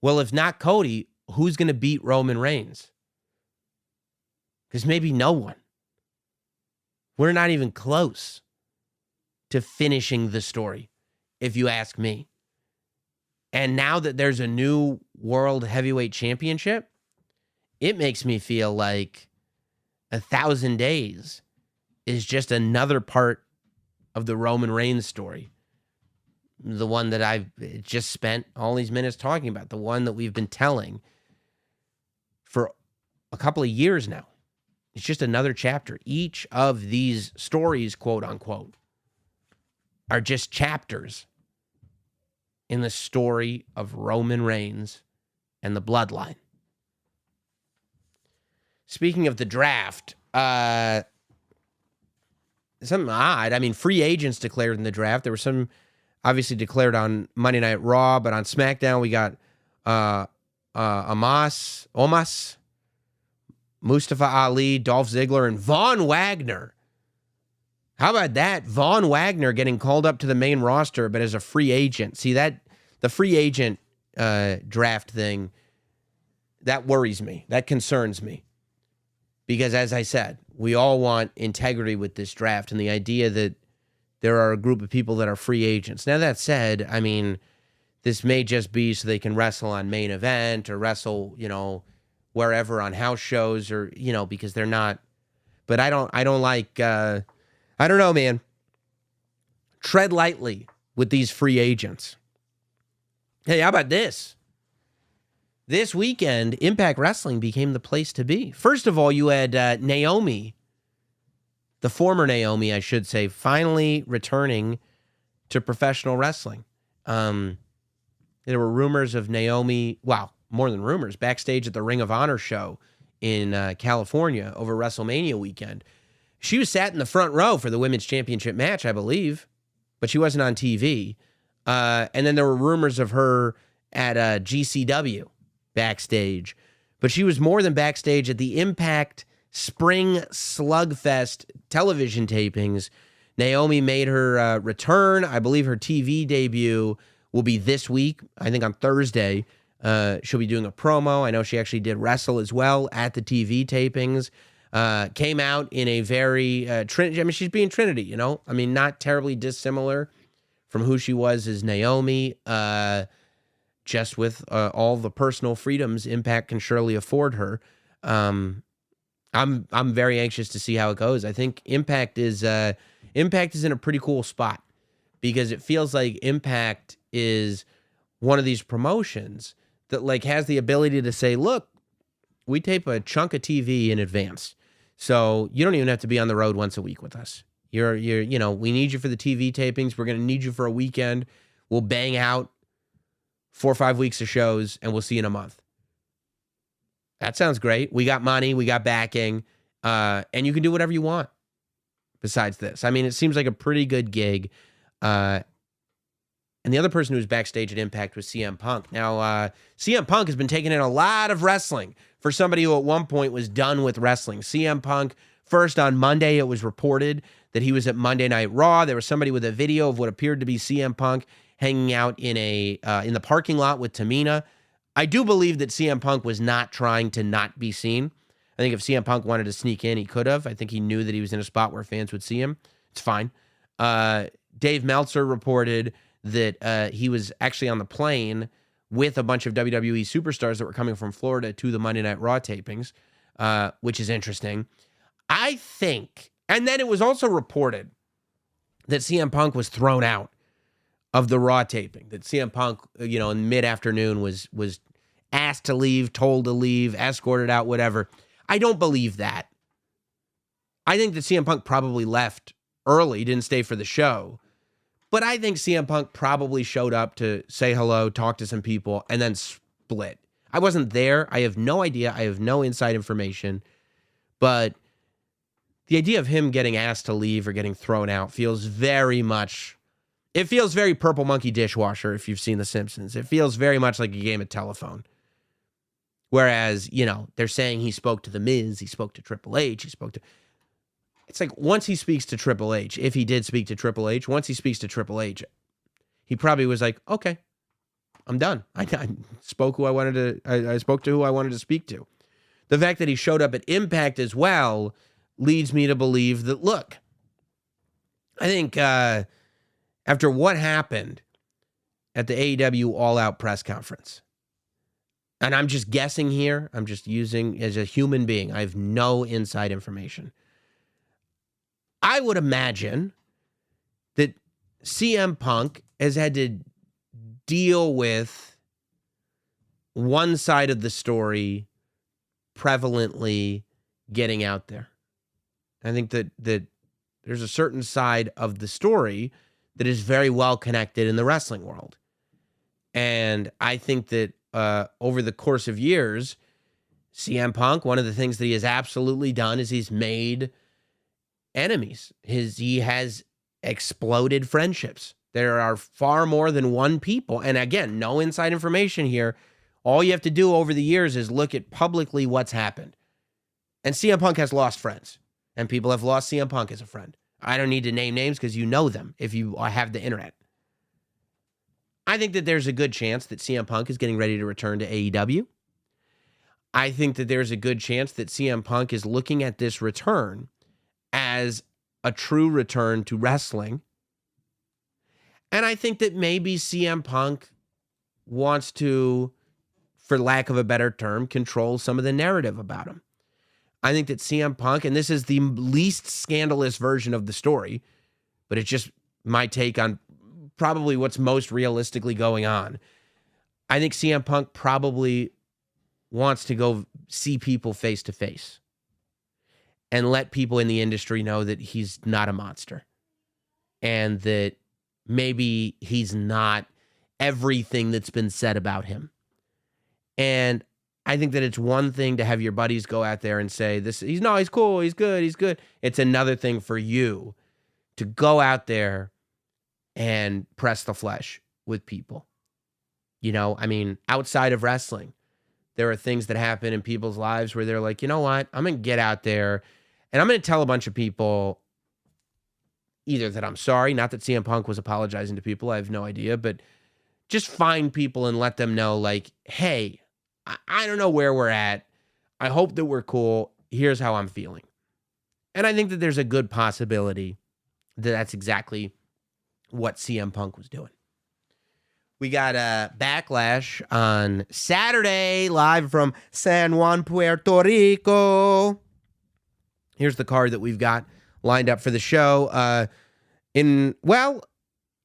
A: well, if not Cody, who's going to beat Roman Reigns? Because maybe no one. We're not even close to finishing the story, if you ask me. And now that there's a new World Heavyweight Championship, it makes me feel like 1,000 days is just another part of the Roman Reigns story. The one that I've just spent all these minutes talking about. The one that we've been telling for a couple of years now. It's just another chapter. Each of these stories, quote unquote, are just chapters in the story of Roman Reigns and the bloodline. Speaking of the draft, something odd. I mean, free agents declared in the draft. There were some obviously declared on Monday Night Raw, but on SmackDown we got Omos, Mustafa Ali, Dolph Ziggler, and Von Wagner. How about that? Von Wagner getting called up to the main roster, but as a free agent. See, that the free agent draft thing, that worries me. That concerns me. Because as I said, we all want integrity with this draft and the idea that there are a group of people that are free agents. Now, that said, I mean, this may just be so they can wrestle on main event or wrestle, wherever on house shows or, because they're not. But I don't like, I don't know, man. Tread lightly with these free agents. Hey, how about this? This weekend, Impact Wrestling became the place to be. First of all, you had Naomi, the former Naomi, I should say, finally returning to professional wrestling. There were rumors of Naomi, more than rumors, backstage at the Ring of Honor show in California over WrestleMania weekend. She was sat in the front row for the Women's Championship match, I believe, but she wasn't on TV. And then there were rumors of her at GCW backstage. But she was more than backstage at the Impact Spring Slugfest television tapings. Naomi made her return. I believe her TV debut will be this week. I think on Thursday. She'll be doing a promo. I know she actually did wrestle as well at the TV tapings. Came out in a very, Trinity. I mean, she's being Trinity, you know? I mean, not terribly dissimilar from who she was as Naomi, just with all the personal freedoms Impact can surely afford her. I'm very anxious to see how it goes. I think Impact is in a pretty cool spot because it feels like Impact is one of these promotions that like has the ability to say, look, we tape a chunk of TV in advance. So you don't even have to be on the road once a week with us. You know, we need you for the TV tapings. We're going to need you for a weekend. We'll bang out 4 or 5 weeks of shows and we'll see you in a month. That sounds great. We got money, we got backing, and you can do whatever you want besides this. I mean, it seems like a pretty good gig. And the other person who was backstage at Impact was CM Punk. Now, CM Punk has been taking in a lot of wrestling for somebody who at one point was done with wrestling. CM Punk, first on Monday, it was reported that he was at Monday Night Raw. There was somebody with a video of what appeared to be CM Punk hanging out in the parking lot with Tamina. I do believe that CM Punk was not trying to not be seen. I think if CM Punk wanted to sneak in, he could have. I think he knew that he was in a spot where fans would see him. It's fine. Dave Meltzer reported that he was actually on the plane with a bunch of WWE superstars that were coming from Florida to the Monday Night Raw tapings, which is interesting. I think, and then it was also reported that CM Punk was thrown out of the Raw taping, that CM Punk, in mid-afternoon was asked to leave, told to leave, escorted out, whatever. I don't believe that. I think that CM Punk probably left early, didn't stay for the show. But I think CM Punk probably showed up to say hello, talk to some people, and then split. I wasn't there. I have no idea. I have no inside information. But the idea of him getting asked to leave or getting thrown out feels very much... It feels very Purple Monkey Dishwasher if you've seen The Simpsons. It feels very much like a game of telephone. Whereas, they're saying he spoke to The Miz, he spoke to Triple H, he spoke to... It's like once he speaks to Triple H, if he did speak to Triple H, once he speaks to Triple H, he probably was like, okay, I'm done. I spoke to who I wanted to speak to. The fact that he showed up at Impact as well leads me to believe that, look, I think after what happened at the AEW All Out press conference, and I'm just guessing here, I'm just using as a human being, I have no inside information. I would imagine that CM Punk has had to deal with one side of the story prevalently getting out there. I think that there's a certain side of the story that is very well connected in the wrestling world. And I think that over the course of years, CM Punk, one of the things that he has absolutely done is he's made enemies. He has exploded friendships. There are far more than one people. And again, no inside information here. All you have to do over the years is look at publicly what's happened. And CM Punk has lost friends. And people have lost CM Punk as a friend. I don't need to name names because you know them if you have the internet. I think that there's a good chance that CM Punk is getting ready to return to AEW. I think that there's a good chance that CM Punk is looking at this return as a true return to wrestling. And I think that maybe CM Punk wants to, for lack of a better term, control some of the narrative about him. I think that CM Punk, and this is the least scandalous version of the story, but it's just my take on probably what's most realistically going on. I think CM Punk probably wants to go see people face to face and let people in the industry know that he's not a monster and that maybe he's not everything that's been said about him. And I think that it's one thing to have your buddies go out there and say, he's cool, he's good. It's another thing for you to go out there and press the flesh with people. Outside of wrestling, there are things that happen in people's lives where they're like, you know what? I'm going to get out there and I'm going to tell a bunch of people either that I'm sorry, not that CM Punk was apologizing to people, I have no idea, but just find people and let them know, like, hey, I don't know where we're at. I hope that we're cool. here's how I'm feeling. And I think that there's a good possibility that that's exactly what CM Punk was doing. We got a Backlash on Saturday, live from San Juan, Puerto Rico. Here's the card that we've got lined up for the show. I'm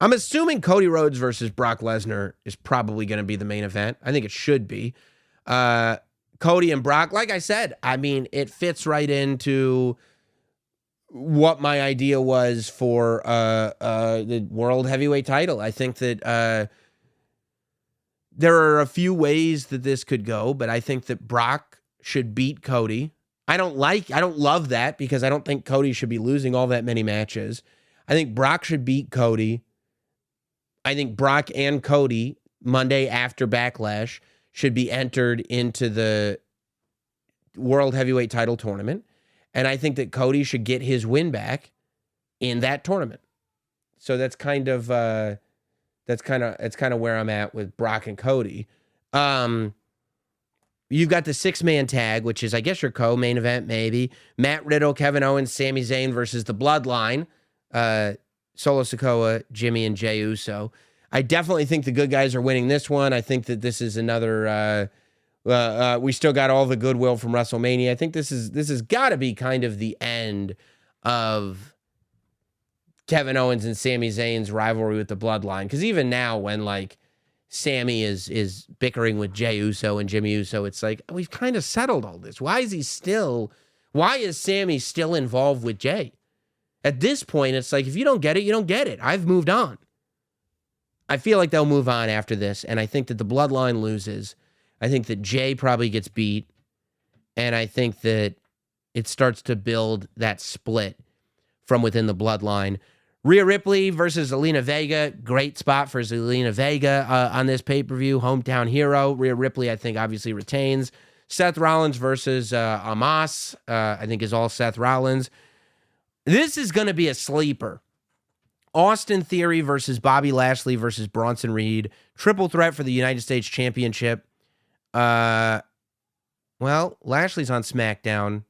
A: assuming Cody Rhodes versus Brock Lesnar is probably going to be the main event. I think it should be. Cody and Brock, like I said, I mean, it fits right into what my idea was for the World Heavyweight title. I think that there are a few ways that this could go, but I think that Brock should beat Cody. I don't love that because I don't think Cody should be losing all that many matches. I think Brock should beat Cody. I think Brock and Cody, Monday after Backlash, should be entered into the World Heavyweight title tournament. And I think that Cody should get his win back in that tournament. So that's kind of where I'm at with Brock and Cody. You've got the 6-man tag, which is, I guess, your co-main event, maybe. Matt Riddle, Kevin Owens, Sami Zayn versus the Bloodline. Solo Sikoa, Jimmy, and Jey Uso. I definitely think the good guys are winning this one. I think that this is another... we still got all the goodwill from WrestleMania. I think this has got to be kind of the end of Kevin Owens and Sami Zayn's rivalry with the Bloodline. Because even now, when like Sami is bickering with Jey Uso and Jimmy Uso, it's like we've kind of settled all this. Why is Sami still involved with Jey? At this point, it's like if you don't get it, you don't get it. I've moved on. I feel like they'll move on after this, and I think that the Bloodline loses. I think that Jey probably gets beat, and I think that it starts to build that split from within the Bloodline. Rhea Ripley versus Zelina Vega. Great spot for Zelina Vega on this pay-per-view. Hometown hero. Rhea Ripley, I think, obviously retains. Seth Rollins versus Omos, I think is all Seth Rollins. This is going to be a sleeper. Austin Theory versus Bobby Lashley versus Bronson Reed. Triple threat for the United States Championship. Lashley's on SmackDown,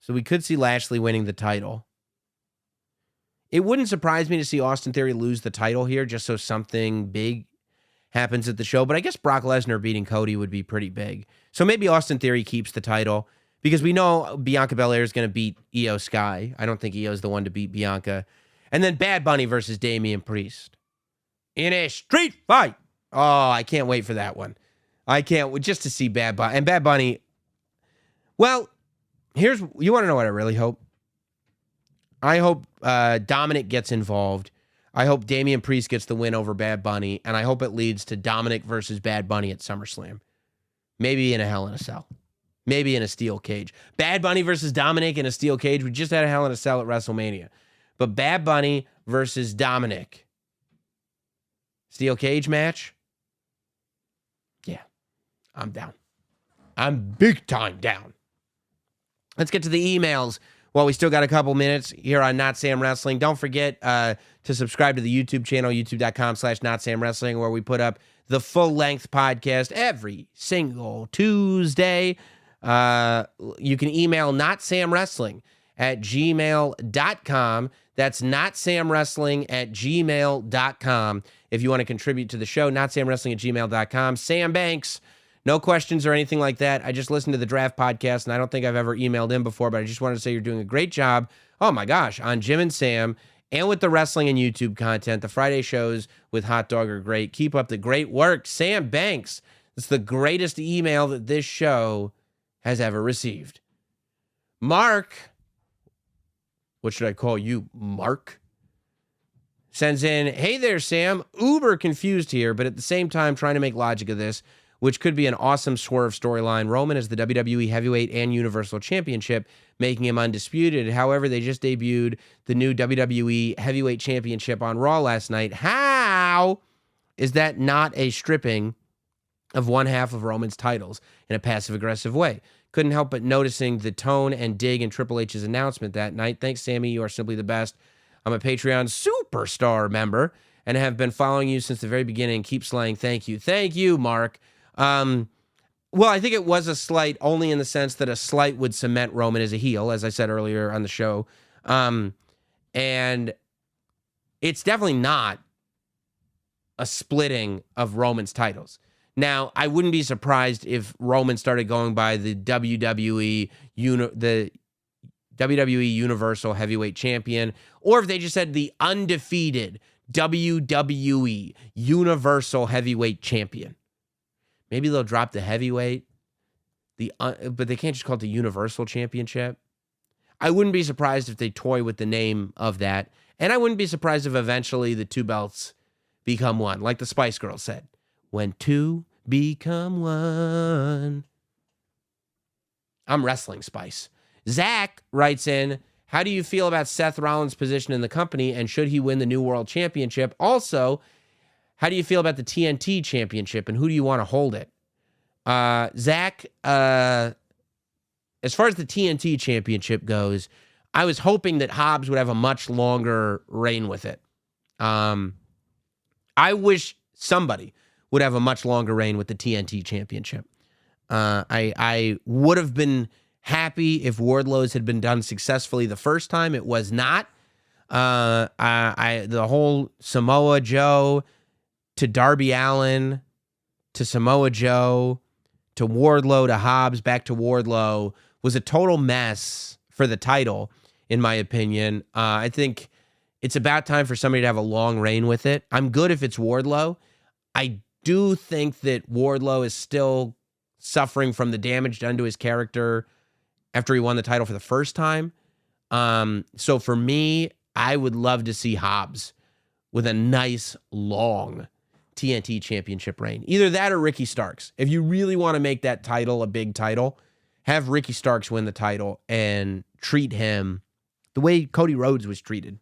A: so we could see Lashley winning the title. It wouldn't surprise me to see Austin Theory lose the title here just so something big happens at the show, but I guess Brock Lesnar beating Cody would be pretty big. So maybe Austin Theory keeps the title because we know Bianca Belair is going to beat Io Sky. I don't think Io's the one to beat Bianca. And then Bad Bunny versus Damian Priest in a street fight. Oh, I can't wait for that one. I can't wait just to see Bad Bunny. And Bad Bunny, well, you want to know what I really hope? I hope Dominic gets involved. I hope Damian Priest gets the win over Bad Bunny, and I hope it leads to Dominic versus Bad Bunny at SummerSlam. Maybe in a Hell in a Cell. Maybe in a steel cage. Bad Bunny versus Dominic in a steel cage. We just had a Hell in a Cell at WrestleMania. But Bad Bunny versus Dominic. Steel cage match? Yeah, I'm down. I'm big time down. Let's get to the emails. Well, we still got a couple minutes here on Not Sam Wrestling. Don't forget to subscribe to the YouTube channel, youtube.com/NotSamWrestling, where we put up the full-length podcast every single Tuesday. You can email notsamwrestling@gmail.com. That's notsamwrestling@gmail.com. If you want to contribute to the show, notsamwrestling@gmail.com. Sam Banks. No questions or anything like that. I just listened to the draft podcast, and I don't think I've ever emailed in before, but I just wanted to say you're doing a great job. Oh, my gosh, on Jim and Sam and with the wrestling and YouTube content. The Friday shows with Hot Dog are great. Keep up the great work. Sam Banks. It's the greatest email that this show has ever received. Mark, what should I call you, Mark? Sends in, hey there, Sam. Uber confused here, but at the same time trying to make logic of this, which could be an awesome swerve storyline. Roman is the WWE Heavyweight and Universal Championship, making him undisputed. However, they just debuted the new WWE Heavyweight Championship on Raw last night. How is that not a stripping of one half of Roman's titles in a passive-aggressive way? Couldn't help but noticing the tone and dig in Triple H's announcement that night. Thanks, Sammy. You are simply the best. I'm a Patreon superstar member and have been following you since the very beginning. Keep slaying. Thank you. Thank you, Mark. Well, I think it was a slight only in the sense that a slight would cement Roman as a heel, as I said earlier on the show. And it's definitely not a splitting of Roman's titles. Now, I wouldn't be surprised if Roman started going by the WWE Universal Heavyweight Champion, or if they just said the undefeated WWE Universal Heavyweight Champion. Maybe they'll drop the heavyweight, but they can't just call it the Universal Championship. I wouldn't be surprised if they toy with the name of that, and I wouldn't be surprised if eventually the two belts become one, like the Spice Girls said. When two become one. I'm wrestling Spice. Zach writes in, how do you feel about Seth Rollins' position in the company, and should he win the new World Championship? Also, how do you feel about the TNT Championship, and who do you want to hold it? Zach, as far as the TNT Championship goes, I was hoping that Hobbs would have a much longer reign with it. I wish somebody would have a much longer reign with the TNT Championship. I would have been happy if Wardlow's had been done successfully the first time. It was not. The whole Samoa Joe to Darby Allin to Samoa Joe to Wardlow to Hobbs back to Wardlow was a total mess for the title, in my opinion. I think it's about time for somebody to have a long reign with it. I'm good if it's Wardlow. I do think that Wardlow is still suffering from the damage done to his character after he won the title for the first time. So for me, I would love to see Hobbs with a nice, long TNT Championship reign. Either that or Ricky Starks. If you really want to make that title a big title, have Ricky Starks win the title and treat him the way Cody Rhodes was treated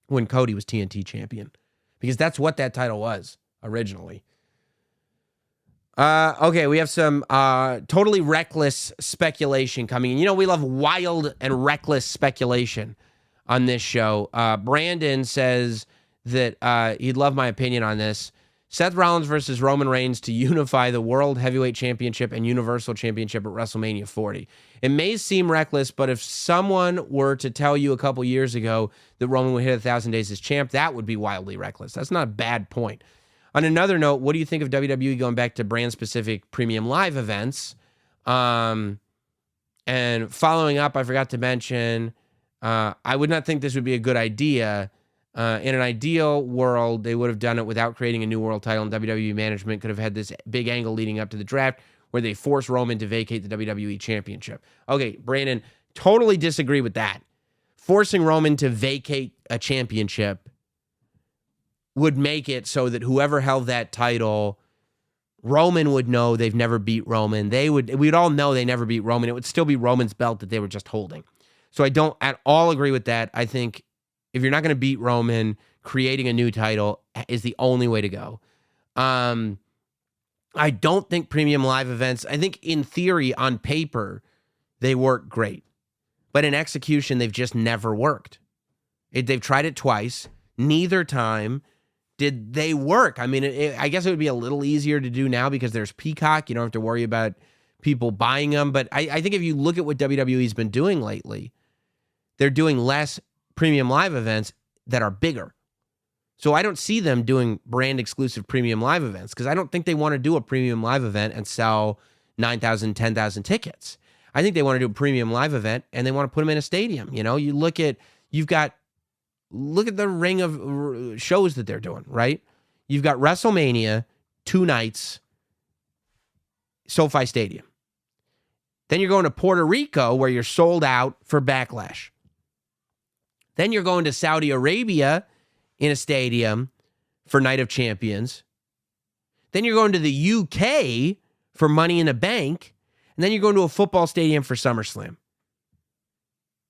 A: when Cody was TNT champion, because that's what that title was originally. Okay, we have some totally reckless speculation coming in. You know, we love wild and reckless speculation on this show. Brandon says that he'd love my opinion on this. Seth Rollins versus Roman Reigns to unify the World Heavyweight Championship and Universal Championship at WrestleMania 40. It may seem reckless, but if someone were to tell you a couple years ago that Roman would hit 1,000 days as champ, that would be wildly reckless. That's not a bad point. On another note, what do you think of WWE going back to brand-specific premium live events? And following up, I forgot to mention, I would not think this would be a good idea. In an ideal world, they would have done it without creating a new world title, and WWE management could have had this big angle leading up to the draft where they force Roman to vacate the WWE Championship. Okay, Brandon, totally disagree with that. Forcing Roman to vacate a championship would make it so that whoever held that title, Roman would know they've never beat Roman. We'd all know they never beat Roman. It would still be Roman's belt that they were just holding. So I don't at all agree with that. I think if you're not going to beat Roman, creating a new title is the only way to go. I don't think premium live events, I think in theory, on paper, they work great. But in execution, they've just never worked. They've tried it twice. Neither time did they work. I mean, I guess it would be a little easier to do now because there's Peacock. You don't have to worry about people buying them. But I think if you look at what WWE's been doing lately, they're doing less premium live events that are bigger. So I don't see them doing brand exclusive premium live events because I don't think they want to do a premium live event and sell 9,000, 10,000 tickets. I think they want to do a premium live event and they want to put them in a stadium. You know, look at the ring of shows that they're doing, right? You've got WrestleMania, 2 nights, SoFi Stadium. Then you're going to Puerto Rico where you're sold out for Backlash. Then you're going to Saudi Arabia in a stadium for Night of Champions. Then you're going to the UK for Money in the Bank. And then you're going to a football stadium for SummerSlam.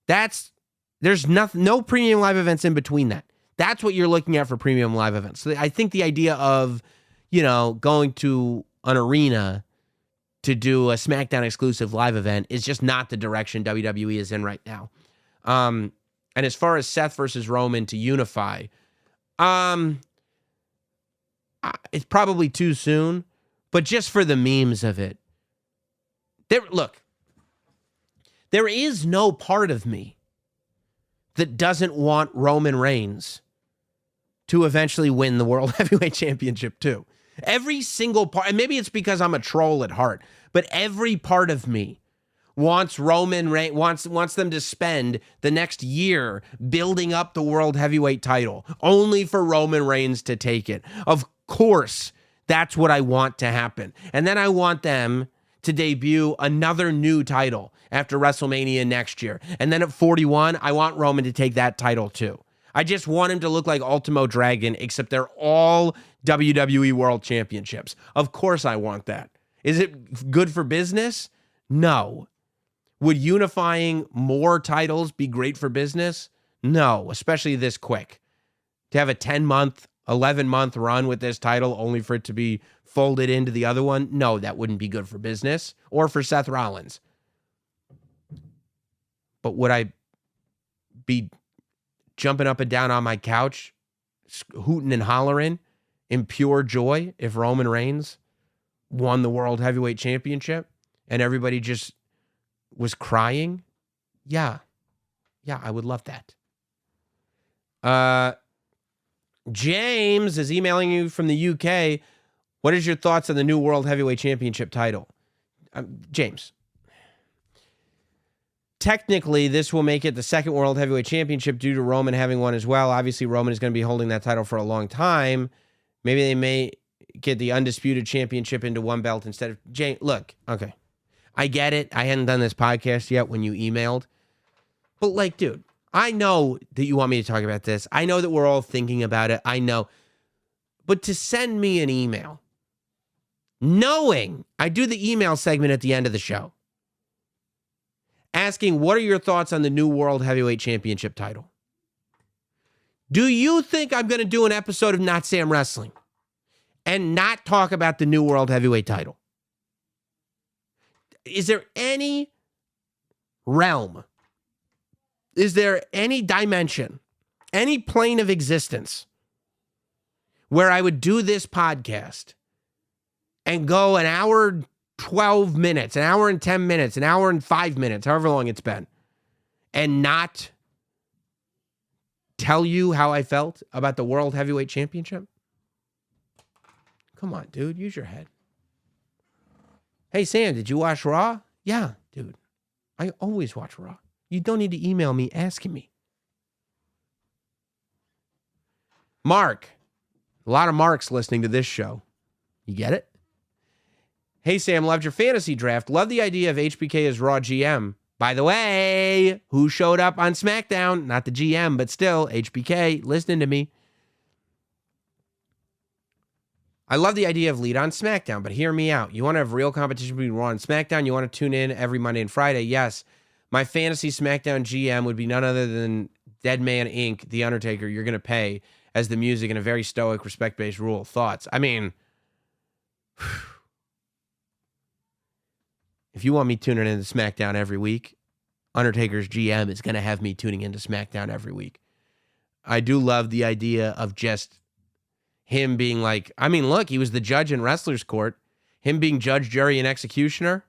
A: There's no premium live events in between that. That's what you're looking at for premium live events. So I think the idea of, going to an arena to do a SmackDown exclusive live event is just not the direction WWE is in right now. And as far as Seth versus Roman to unify, it's probably too soon, but just for the memes of it, Look, there is no part of me that doesn't want Roman Reigns to eventually win the World Heavyweight Championship too. Every single part, and maybe it's because I'm a troll at heart, but every part of me wants Roman Reigns, wants them to spend the next year building up the World Heavyweight title, only for Roman Reigns to take it. Of course, that's what I want to happen. And then I want them to debut another new title after WrestleMania next year. And then at 41, I want Roman to take that title too. I just want him to look like Ultimo Dragon, except they're all WWE World Championships. Of course I want that. Is it good for business? No. Would unifying more titles be great for business? No, especially this quick. To have a 10-month, 11-month run with this title only for it to be folded into the other one? No, that wouldn't be good for business or for Seth Rollins. But would I be jumping up and down on my couch, hooting and hollering in pure joy if Roman Reigns won the World Heavyweight Championship and everybody just was crying? Yeah, I would love that. James is emailing you from the UK. What is your thoughts on the new World Heavyweight Championship title? James, technically, this will make it the second World Heavyweight Championship due to Roman having one as well. Obviously, Roman is going to be holding that title for a long time. Maybe they may get the Undisputed Championship into one belt instead of... James, look, okay. I get it. I hadn't done this podcast yet when you emailed. But, like, dude, I know that you want me to talk about this. I know that we're all thinking about it. I know. But to send me an email, knowing I do the email segment at the end of the show, asking, what are your thoughts on the new World Heavyweight Championship title? Do you think I'm going to do an episode of Notsam Wrestling and not talk about the new World Heavyweight title? Is there any realm? Is there any dimension, any plane of existence where I would do this podcast and go an hour 12 minutes, an hour and 10 minutes, an hour and 5 minutes, however long it's been, and not tell you how I felt about the World Heavyweight Championship? Come on, dude, use your head. Hey, Sam, did you watch Raw? Yeah, dude, I always watch Raw. You don't need to email me asking me. Mark, a lot of Marks listening to this show. You get it? Hey, Sam, loved your fantasy draft. Love the idea of HBK as Raw GM. By the way, who showed up on SmackDown? Not the GM, but still, HBK, listening to me. I love the idea of lead on SmackDown, but hear me out. You want to have real competition between Raw and SmackDown? You want to tune in every Monday and Friday? Yes. My fantasy SmackDown GM would be none other than Dead Man Inc., The Undertaker. You're going to pay as the music in a very stoic, respect-based rule. Thoughts? I mean... If you want me tuning into SmackDown every week, Undertaker's GM is going to have me tuning into SmackDown every week. I do love the idea of just him being like, I mean, look, he was the judge in Wrestler's Court. Him being judge, jury, and executioner.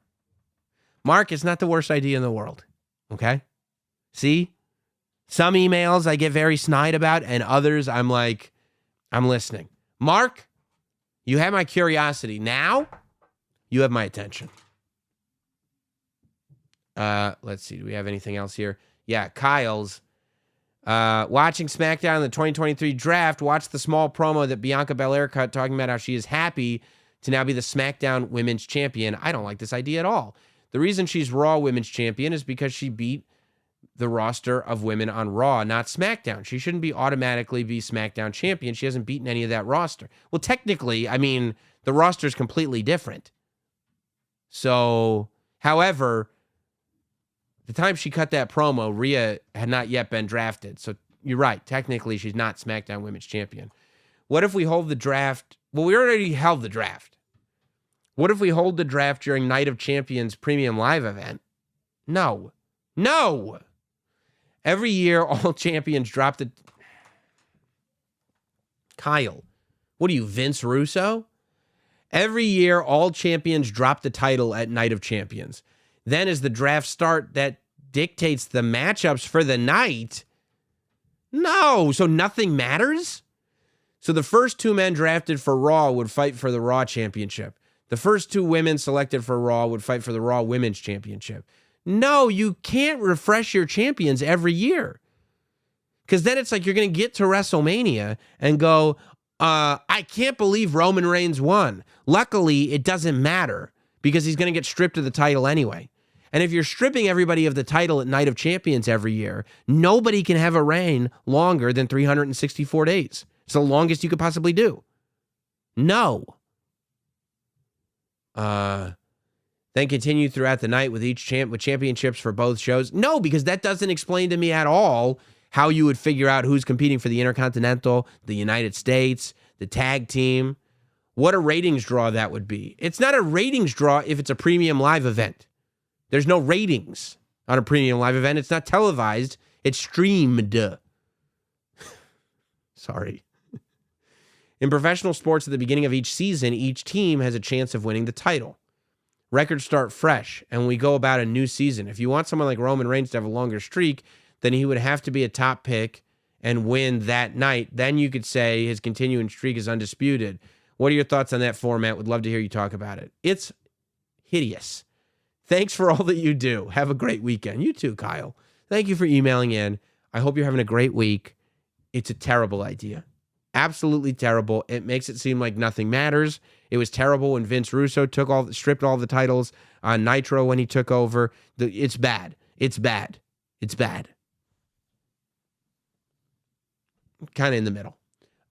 A: Mark, it's not the worst idea in the world. Okay? See? Some emails I get very snide about, and others I'm like, I'm listening. Mark, you have my curiosity. Now, you have my attention. Let's see. Do we have anything else here? Yeah, Kyle's. Watching SmackDown in the 2023 draft, watch the small promo that Bianca Belair cut talking about how she is happy to now be the SmackDown Women's Champion. I don't like this idea at all. The reason she's Raw Women's Champion is because she beat the roster of women on Raw, not SmackDown. She shouldn't be automatically be SmackDown Champion. She hasn't beaten any of that roster. Well, technically, I mean, the roster is completely different. So, however... the time she cut that promo, Rhea had not yet been drafted. So you're right. Technically, she's not SmackDown Women's Champion. What if we hold the draft? Well, we already held the draft. What if we hold the draft during Night of Champions Premium Live event? No. No! Every year, all champions drop the... Kyle, what are you, Vince Russo? Every year, all champions drop the title at Night of Champions. Then as the draft start, that dictates the matchups for the night. No, so nothing matters? So the first 2 men drafted for Raw would fight for the Raw Championship. The first 2 women selected for Raw would fight for the Raw Women's Championship. No, you can't refresh your champions every year. Because then it's like you're going to get to WrestleMania and go, I can't believe Roman Reigns won. Luckily, it doesn't matter because he's going to get stripped of the title anyway. And if you're stripping everybody of the title at Night of Champions every year, nobody can have a reign longer than 364 days. It's the longest you could possibly do. No. Then continue throughout the night with with championships for both shows. No, because that doesn't explain to me at all how you would figure out who's competing for the Intercontinental, the United States, the tag team. What a ratings draw that would be. It's not a ratings draw if it's a premium live event. There's no ratings on a premium live event. It's not televised. It's streamed. Sorry. In professional sports, at the beginning of each season, each team has a chance of winning the title. Records start fresh, and we go about a new season. If you want someone like Roman Reigns to have a longer streak, then he would have to be a top pick and win that night. Then you could say his continuing streak is undisputed. What are your thoughts on that format? Would love to hear you talk about it. It's hideous. Thanks for all that you do. Have a great weekend. You too, Kyle. Thank you for emailing in. I hope you're having a great week. It's a terrible idea. Absolutely terrible. It makes it seem like nothing matters. It was terrible when Vince Russo stripped all the titles on Nitro when he took over. It's bad. It's bad. It's bad. Kind of in the middle.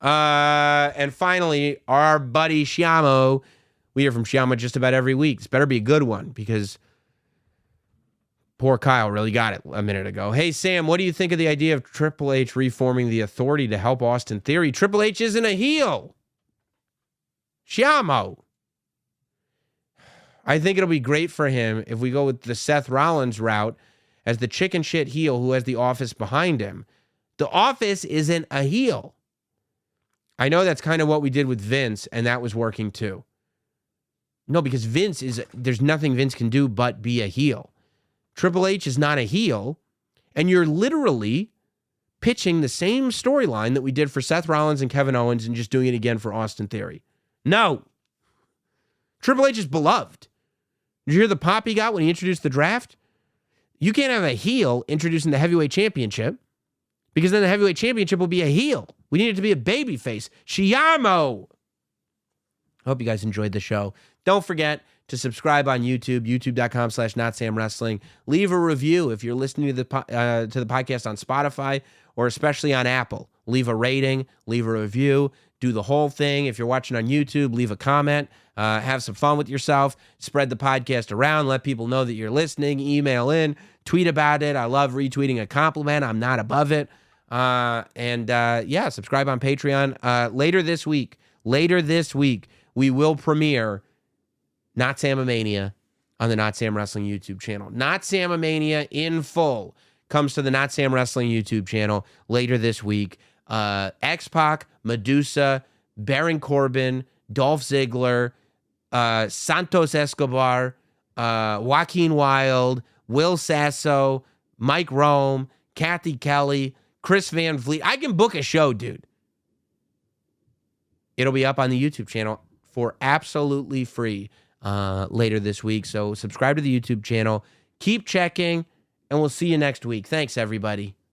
A: And finally, our buddy Shiamo. We hear from Shiamo just about every week. This better be a good one because poor Kyle really got it a minute ago. Hey, Sam, what do you think of the idea of Triple H reforming the Authority to help Austin Theory? Triple H isn't a heel. Shiamo. I think it'll be great for him if we go with the Seth Rollins route as the chicken shit heel who has the Office behind him. The Office isn't a heel. I know that's kind of what we did with Vince, and that was working too. No, because there's nothing Vince can do but be a heel. Triple H is not a heel, and you're literally pitching the same storyline that we did for Seth Rollins and Kevin Owens and just doing it again for Austin Theory. No. Triple H is beloved. Did you hear the pop he got when he introduced the draft? You can't have a heel introducing the heavyweight championship because then the heavyweight championship will be a heel. We need it to be a babyface. Shiamo. Hope you guys enjoyed the show. Don't forget to subscribe on YouTube, youtube.com/NotSamWrestling. Leave a review if you're listening to the podcast on Spotify or especially on Apple. Leave a rating, leave a review, do the whole thing. If you're watching on YouTube, leave a comment, have some fun with yourself, spread the podcast around, let people know that you're listening, email in, tweet about it. I love retweeting a compliment. I'm not above it. Subscribe on Patreon. Later this week, we will premiere Not Samomania on the Not Sam Wrestling YouTube channel. Not Samomania in full comes to the Not Sam Wrestling YouTube channel later this week. X-Pac, Medusa, Baron Corbin, Dolph Ziggler, Santos Escobar, Joaquin Wilde, Will Sasso, Mike Rome, Kathy Kelly, Chris Van Vliet. I can book a show, dude. It'll be up on the YouTube channel for absolutely free later this week. So subscribe to the YouTube channel. Keep checking, and we'll see you next week. Thanks, everybody.